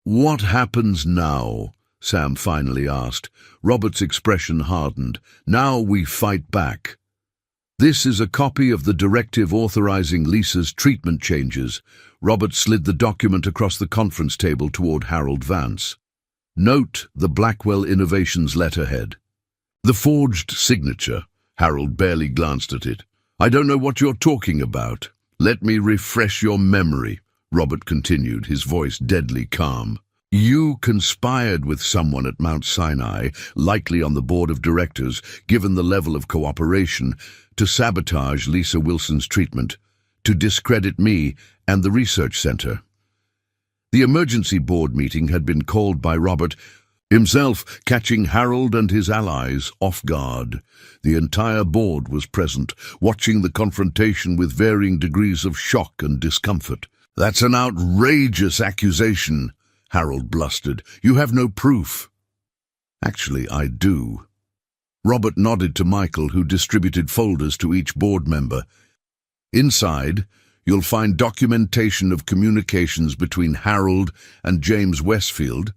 "What happens now?" Sam finally asked. Robert's expression hardened. "Now we fight back." "This is a copy of the directive authorizing Lisa's treatment changes." Robert slid the document across the conference table toward Harold Vance. "Note the Blackwell Innovations letterhead." The forged signature. Harold barely glanced at it. "I don't know what you're talking about." "Let me refresh your memory," Robert continued, his voice deadly calm. "You conspired with someone at Mount Sinai, likely on the board of directors, given the level of cooperation, to sabotage Lisa Wilson's treatment, to discredit me and the research center." The emergency board meeting had been called by Robert himself, catching Harold and his allies off guard. The entire board was present, watching the confrontation with varying degrees of shock and discomfort. "That's an outrageous accusation," Harold blustered. "You have no proof." "Actually, I do." Robert nodded to Michael, who distributed folders to each board member. "Inside, you'll find documentation of communications between Harold and James Westfield,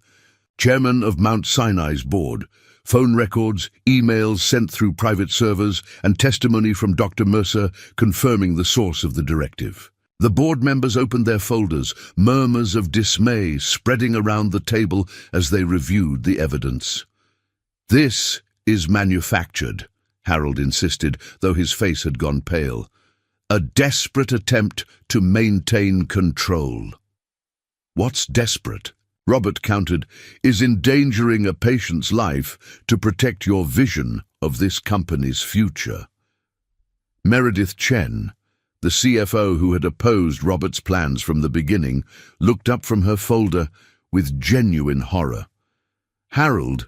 chairman of Mount Sinai's board, phone records, emails sent through private servers, and testimony from Dr. Mercer confirming the source of the directive." The board members opened their folders, murmurs of dismay spreading around the table as they reviewed the evidence. "This is manufactured," Harold insisted, though his face had gone pale. "A desperate attempt to maintain control." "What's desperate?" Robert countered, "is endangering a patient's life to protect your vision of this company's future." Meredith Chen, the CFO who had opposed Robert's plans from the beginning, looked up from her folder with genuine horror. "Harold,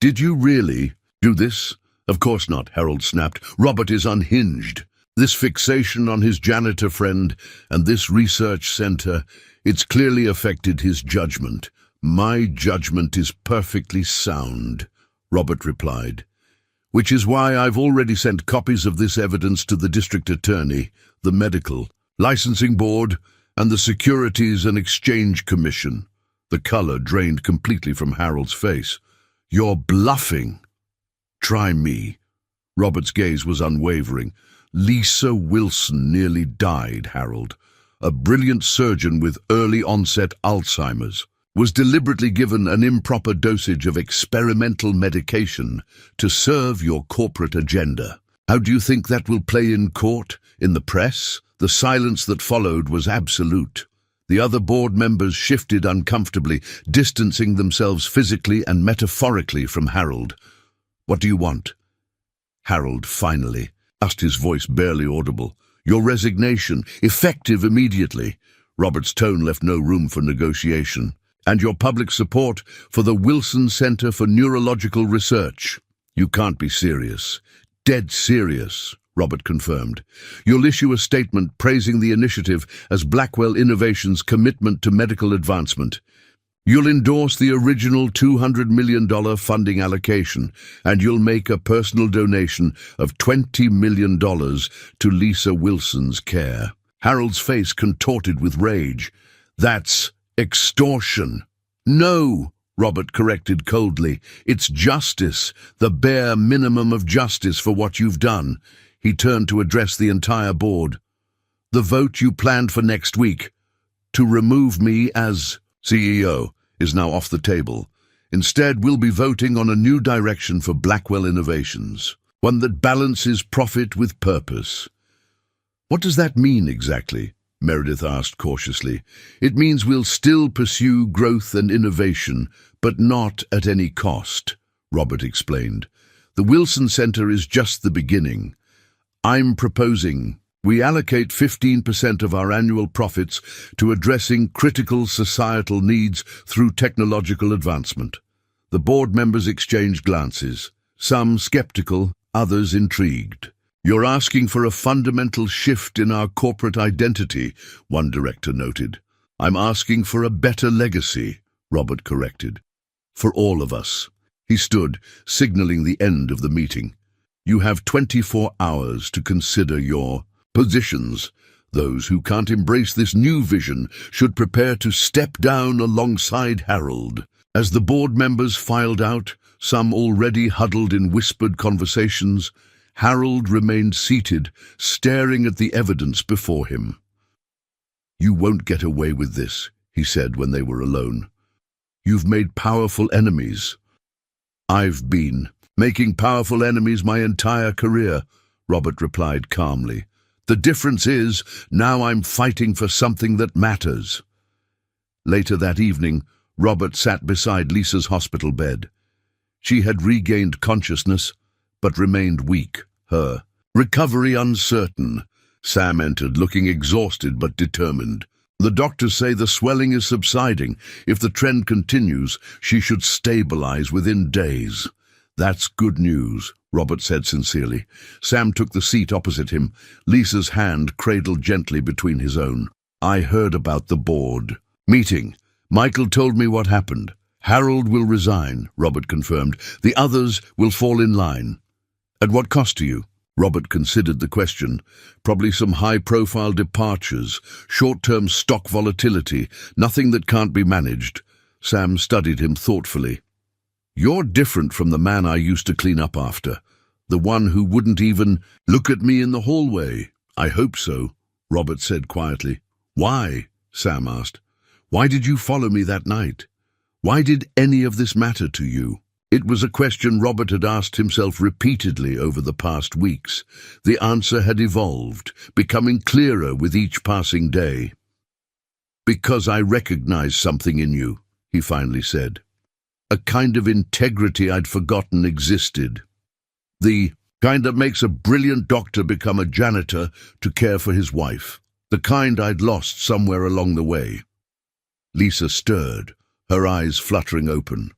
did you really do this?" "Of course not," Harold snapped. "Robert is unhinged. This fixation on his janitor friend and this research center, it's clearly affected his judgment." "My judgment is perfectly sound," Robert replied. which is why I've already sent copies of this evidence to the district attorney, the medical, licensing board, and the Securities and Exchange Commission. The color drained completely from Harold's face. You're bluffing. Try me. Robert's gaze was unwavering. Lisa Wilson nearly died, Harold. A brilliant surgeon with early-onset Alzheimer's was deliberately given an improper dosage of experimental medication to serve your corporate agenda. How do you think that will play in court, in the press? The silence that followed was absolute. The other board members shifted uncomfortably, distancing themselves physically and metaphorically from Harold. What do you want? Harold finally asked, his voice barely audible. Your resignation, effective immediately. Robert's tone left no room for negotiation. And your public support for the Wilson Center for Neurological Research. You can't be serious. Dead serious, Robert confirmed. You'll issue a statement praising the initiative as Blackwell Innovations' commitment to medical advancement. You'll endorse the original $200 million funding allocation, and you'll make a personal donation of $20 million to Lisa Wilson's care. Harold's face contorted with rage. That's extortion. No, Robert corrected coldly. It's justice, the bare minimum of justice for what you've done. He turned to address the entire board. The vote you planned for next week, to remove me as CEO, is now off the table. Instead, we'll be voting on a new direction for Blackwell Innovations, one that balances profit with purpose. What does that mean exactly? Meredith asked cautiously. It means we'll still pursue growth and innovation, but not at any cost, Robert explained. The Wilson Center is just the beginning. I'm proposing we allocate 15% of our annual profits to addressing critical societal needs through technological advancement. The board members exchanged glances, some skeptical, others intrigued. You're asking for a fundamental shift in our corporate identity, one director noted. I'm asking for a better legacy, Robert corrected. For all of us. He stood, signaling the end of the meeting. You have 24 hours to consider your positions. Those who can't embrace this new vision should prepare to step down alongside Harold. As the board members filed out, some already huddled in whispered conversations, Harold remained seated, staring at the evidence before him. You won't get away with this, he said when they were alone. You've made powerful enemies. I've been making powerful enemies my entire career, Robert replied calmly. The difference is, now I'm fighting for something that matters. Later that evening, Robert sat beside Lisa's hospital bed. She had regained consciousness, but remained weak, her recovery uncertain. Sam entered, looking exhausted but determined. The doctors say the swelling is subsiding. If the trend continues, she should stabilize within days. That's good news, Robert said sincerely. Sam took the seat opposite him, Lisa's hand cradled gently between his own. I heard about the board meeting. Michael told me what happened. Harold will resign, Robert confirmed. The others will fall in line. At what cost to you? Robert considered the question. Probably some high-profile departures, short-term stock volatility, nothing that can't be managed. Sam studied him thoughtfully. You're different from the man I used to clean up after. The one who wouldn't even look at me in the hallway. I hope so, Robert said quietly. Why? Sam asked. Why did you follow me that night? Why did any of this matter to you? It was a question Robert had asked himself repeatedly over the past weeks. The answer had evolved, becoming clearer with each passing day. Because I recognized something in you, he finally said. A kind of integrity I'd forgotten existed. The kind that makes a brilliant doctor become a janitor to care for his wife. The kind I'd lost somewhere along the way. Lisa stirred, her eyes fluttering open.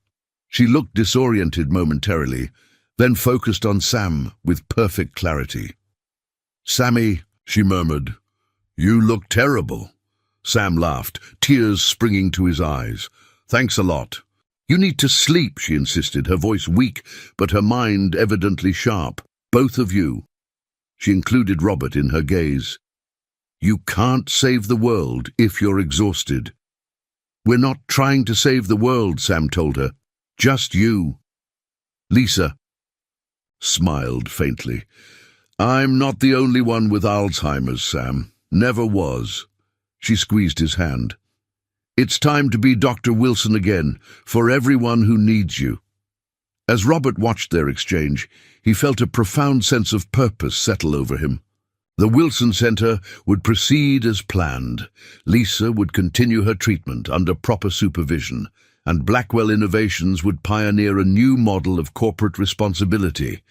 She looked disoriented momentarily, then focused on Sam with perfect clarity. Sammy, she murmured, you look terrible. Sam laughed, tears springing to his eyes. Thanks a lot. "You need to sleep," she insisted, her voice weak, but her mind evidently sharp. "Both of you." She included Robert in her gaze. "You can't save the world if you're exhausted." "We're not trying to save the world," Sam told her. "Just you." Lisa smiled faintly. "I'm not the only one with Alzheimer's, Sam. Never was." She squeezed his hand. "It's time to be Dr. Wilson again, for everyone who needs you." As Robert watched their exchange, he felt a profound sense of purpose settle over him. The Wilson Center would proceed as planned. Lisa would continue her treatment under proper supervision, and Blackwell Innovations would pioneer a new model of corporate responsibility.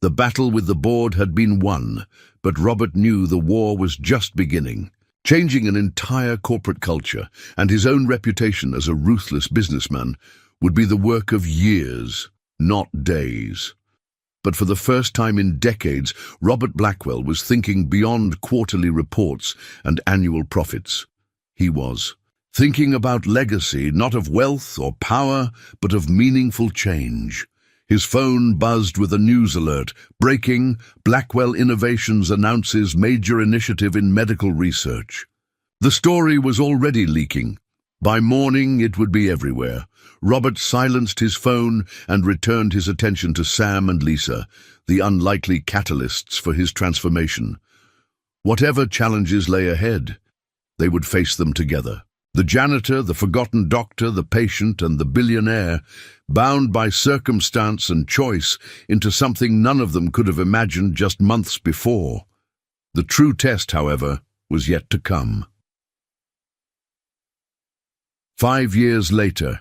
The battle with the board had been won, but Robert knew the war was just beginning. Changing an entire corporate culture and his own reputation as a ruthless businessman would be the work of years, not days. But for the first time in decades, Robert Blackwell was thinking beyond quarterly reports and annual profits. He was thinking about legacy, not of wealth or power, but of meaningful change. His phone buzzed with a news alert. "Breaking, Blackwell Innovations announces major initiative in medical research." The story was already leaking. By morning, it would be everywhere. Robert silenced his phone and returned his attention to Sam and Lisa, the unlikely catalysts for his transformation. Whatever challenges lay ahead, they would face them together. The janitor, the forgotten doctor, the patient, and the billionaire, bound by circumstance and choice into something none of them could have imagined just months before. The true test, however, was yet to come. 5 years later,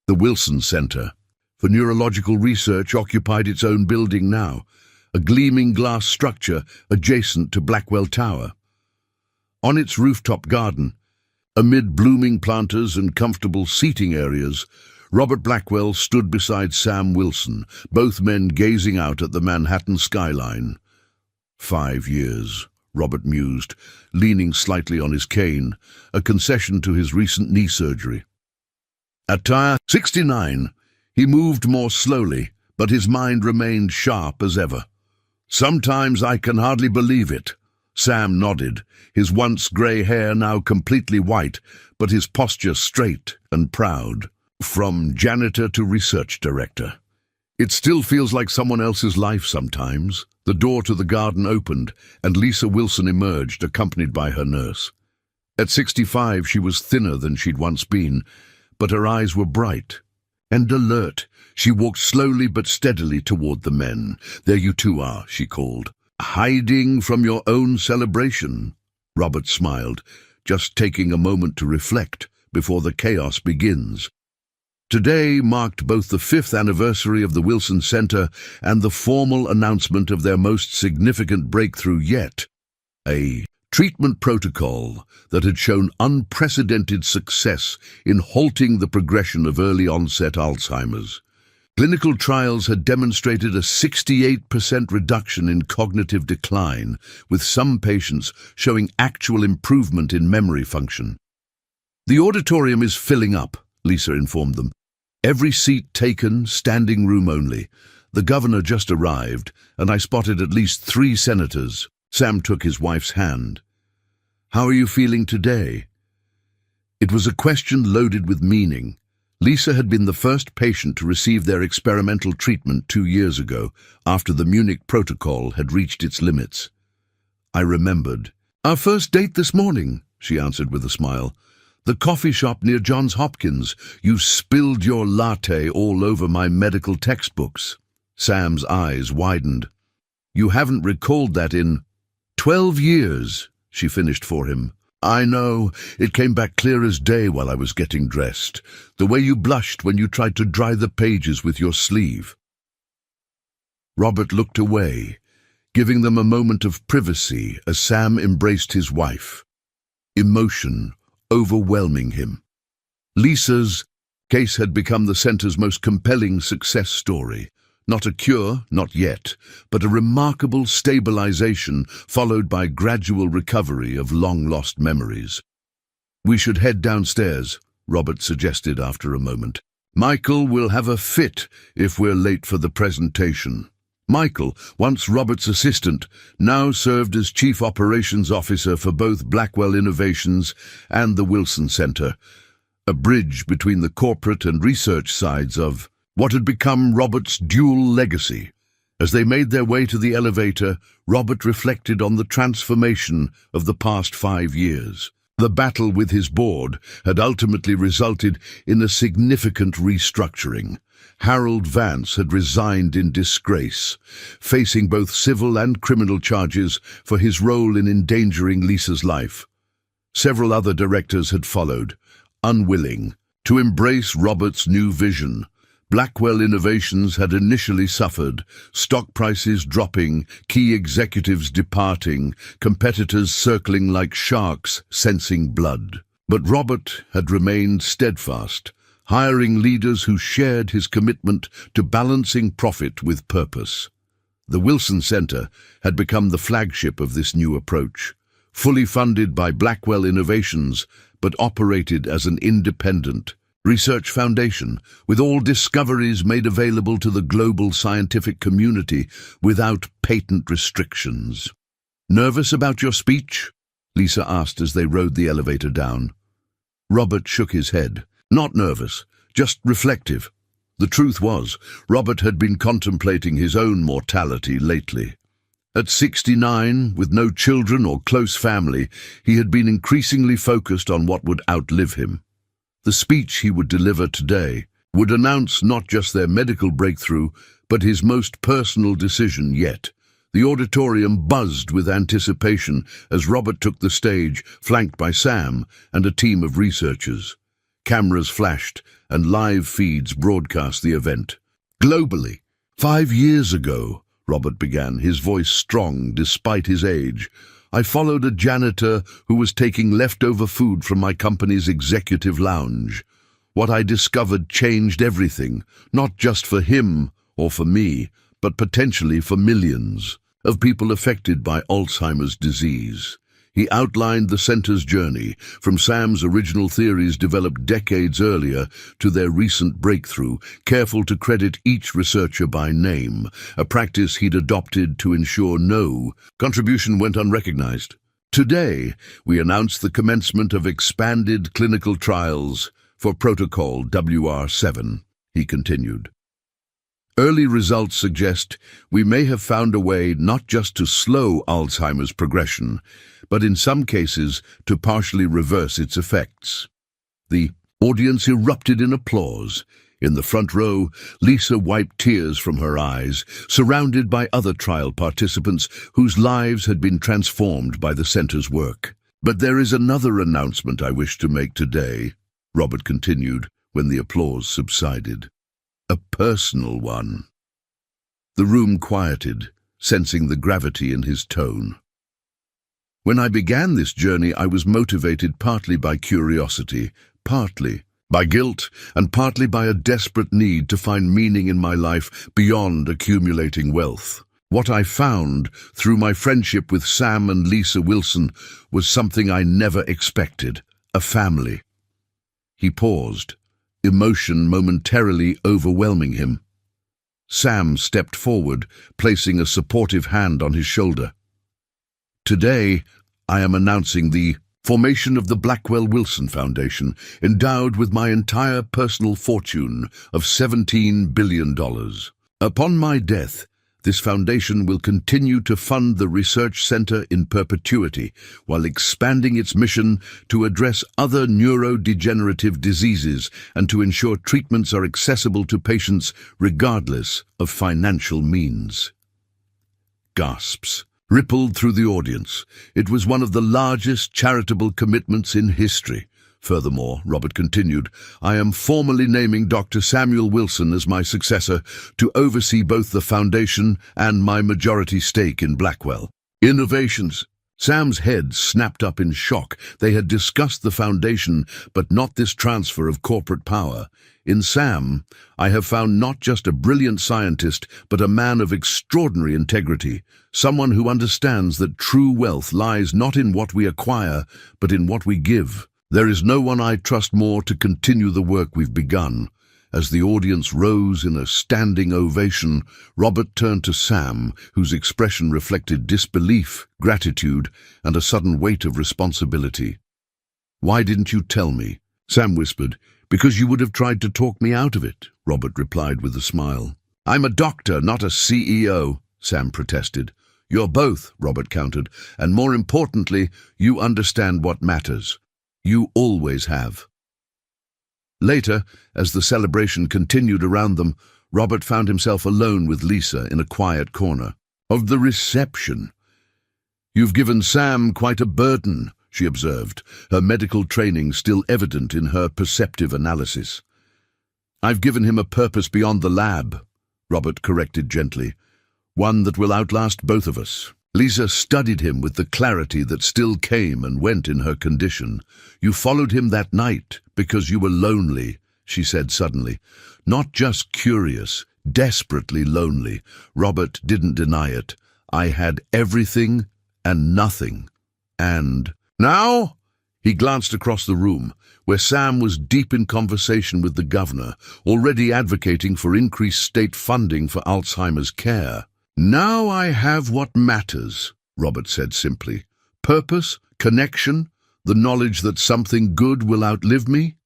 the Wilson Center for Neurological Research occupied its own building now, a gleaming glass structure adjacent to Blackwell Tower. On its rooftop garden, amid blooming planters and comfortable seating areas, Robert Blackwell stood beside Sam Wilson, both men gazing out at the Manhattan skyline. 5 years, Robert mused, leaning slightly on his cane, a concession to his recent knee surgery. At tire 69, he moved more slowly, but his mind remained sharp as ever. "Sometimes I can hardly believe it." Sam nodded, his once grey hair now completely white, but his posture straight and proud. "From janitor to research director. It still feels like someone else's life sometimes." The door to the garden opened, and Lisa Wilson emerged, accompanied by her nurse. At 65, she was thinner than she'd once been, but her eyes were bright and alert. She walked slowly but steadily toward the men. "There you two are," she called. "Hiding from your own celebration." Robert smiled, just taking a moment to reflect before the chaos begins. Today marked both the 5th anniversary of the Wilson Center and the formal announcement of their most significant breakthrough yet, a treatment protocol that had shown unprecedented success in halting the progression of early-onset Alzheimer's. Clinical trials had demonstrated a 68% reduction in cognitive decline, with some patients showing actual improvement in memory function. "The auditorium is filling up," Lisa informed them. "Every seat taken, standing room only. The governor just arrived, and I spotted at least 3 senators." Sam took his wife's hand. "How are you feeling today?" It was a question loaded with meaning. Lisa had been the first patient to receive their experimental treatment 2 years ago, after the Munich protocol had reached its limits. I remembered. "Our first date this morning," she answered with a smile. "The coffee shop near Johns Hopkins. You spilled your latte all over my medical textbooks." Sam's eyes widened. "You haven't recalled that in 12 years, she finished for him. "I know, it came back clear as day while I was getting dressed. The way you blushed when you tried to dry the pages with your sleeve." Robert looked away, giving them a moment of privacy as Sam embraced his wife. Emotion overwhelming him. Lisa's case had become the center's most compelling success story. Not a cure, not yet, but a remarkable stabilization followed by gradual recovery of long-lost memories. "We should head downstairs," Robert suggested after a moment. Michael will have a fit if we're late for the presentation. Michael, once Robert's assistant, now served as Chief Operations Officer for both Blackwell Innovations and the Wilson Center, a bridge between the corporate and research sides of what had become Robert's dual legacy. As they made their way to the elevator, Robert reflected on the transformation of the past 5 years. The battle with his board had ultimately resulted in a significant restructuring. Harold Vance had resigned in disgrace, facing both civil and criminal charges for his role in endangering Lisa's life. Several other directors had followed, unwilling to embrace Robert's new vision. Blackwell Innovations had initially suffered, stock prices dropping, key executives departing, competitors circling like sharks, sensing blood. But Robert had remained steadfast, hiring leaders who shared his commitment to balancing profit with purpose. The Wilson Center had become the flagship of this new approach, fully funded by Blackwell Innovations, but operated as an independent research foundation, with all discoveries made available to the global scientific community without patent restrictions. "Nervous about your speech?" Lisa asked as they rode the elevator down. Robert shook his head. Not nervous, just reflective. The truth was, Robert had been contemplating his own mortality lately. At 69, with no children or close family, he had been increasingly focused on what would outlive him. The speech he would deliver today would announce not just their medical breakthrough, but his most personal decision yet. The auditorium buzzed with anticipation as Robert took the stage, flanked by Sam and a team of researchers. Cameras flashed and live feeds broadcast the event. "Globally, 5 years ago," Robert began, his voice strong despite his age, "I followed a janitor who was taking leftover food from my company's executive lounge. What I discovered changed everything, not just for him or for me, but potentially for millions of people affected by Alzheimer's disease." He outlined the center's journey, from Sam's original theories developed decades earlier to their recent breakthrough, careful to credit each researcher by name, a practice he'd adopted to ensure no contribution went unrecognized. "Today, we announce the commencement of expanded clinical trials for Protocol WR7, he continued. "Early results suggest we may have found a way not just to slow Alzheimer's progression, but in some cases to partially reverse its effects." The audience erupted in applause. In the front row, Lisa wiped tears from her eyes, surrounded by other trial participants whose lives had been transformed by the center's work. "But there is another announcement I wish to make today," Robert continued when the applause subsided. "A personal one." The room quieted, sensing the gravity in his tone. "When I began this journey, I was motivated partly by curiosity, partly by guilt, and partly by a desperate need to find meaning in my life beyond accumulating wealth. What I found through my friendship with Sam and Lisa Wilson was something I never expected: a family." He paused, emotion momentarily overwhelming him. Sam stepped forward, placing a supportive hand on his shoulder. "Today, I am announcing the formation of the Blackwell Wilson Foundation, endowed with my entire personal fortune of $17 billion. Upon my death, this foundation will continue to fund the research center in perpetuity, while expanding its mission to address other neurodegenerative diseases and to ensure treatments are accessible to patients regardless of financial means." Gasps rippled through the audience. It was one of the largest charitable commitments in history. "Furthermore," Robert continued, "I am formally naming Dr. Samuel Wilson as my successor to oversee both the foundation and my majority stake in Blackwell Innovations." Sam's head snapped up in shock. They had discussed the foundation, but not this transfer of corporate power. In Sam, I have found not just a brilliant scientist, but a man of extraordinary integrity, someone who understands that true wealth lies not in what we acquire, but in what we give. There is no one I trust more to continue the work we've begun, As the audience rose in a standing ovation, Robert turned to Sam, whose expression reflected disbelief, gratitude, and a sudden weight of responsibility. "Why didn't you tell me?" Sam whispered. "Because you would have tried to talk me out of it," Robert replied with a smile. "I'm a doctor, not a CEO," Sam protested. "You're both," Robert countered, "and more importantly, you understand what matters. You always have." Later, as the celebration continued around them, Robert found himself alone with Lisa in a quiet corner. "Of the reception. You've given Sam quite a burden," she observed, her medical training still evident in her perceptive analysis. "I've given him a purpose beyond the lab," Robert corrected gently. "One that will outlast both of us." Lisa studied him with the clarity that still came and went in her condition. "You followed him that night because you were lonely," she said suddenly. "Not just curious, desperately lonely." Robert didn't deny it. "I had everything and nothing. And now?" He glanced across the room, where Sam was deep in conversation with the governor, already advocating for increased state funding for Alzheimer's care. "Now I have what matters," Robert said simply. "Purpose, connection, the knowledge that something good will outlive me."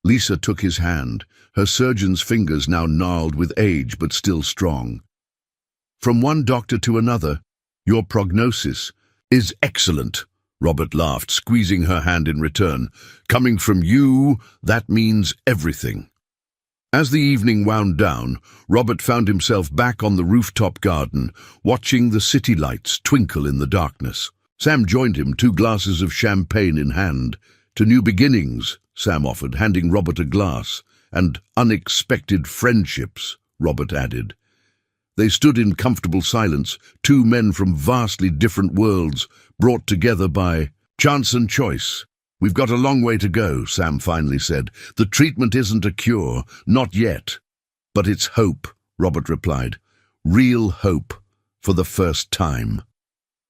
Lisa took his hand, her surgeon's fingers now gnarled with age but still strong. "From one doctor to another, your prognosis is excellent," Robert laughed, squeezing her hand in return. "Coming from you, that means everything." As the evening wound down, Robert found himself back on the rooftop garden, watching the city lights twinkle in the darkness. Sam joined him, 2 glasses of champagne in hand. "To new beginnings," Sam offered, handing Robert a glass. "And unexpected friendships," Robert added. They stood in comfortable silence, 2 men from vastly different worlds, brought together by chance and choice. "We've got a long way to go," Sam finally said. "The treatment isn't a cure, not yet. But it's hope," Robert replied. "Real hope, for the first time."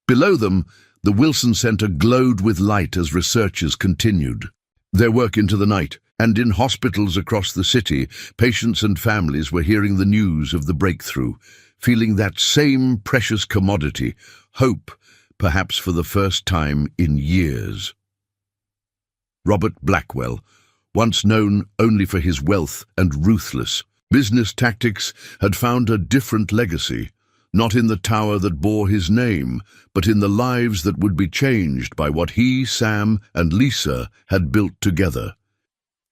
Below them, the Wilson Center glowed with light as researchers continued their work into the night, and in hospitals across the city, patients and families were hearing the news of the breakthrough, feeling that same precious commodity, hope, perhaps for the first time in years. Robert Blackwell, once known only for his wealth and ruthless business tactics, had found a different legacy, not in the tower that bore his name, but in the lives that would be changed by what he, Sam, and Lisa had built together.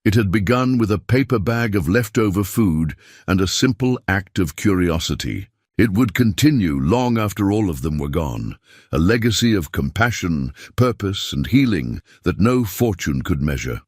It had begun with a paper bag of leftover food and a simple act of curiosity. It would continue long after all of them were gone, a legacy of compassion, purpose, and healing that no fortune could measure.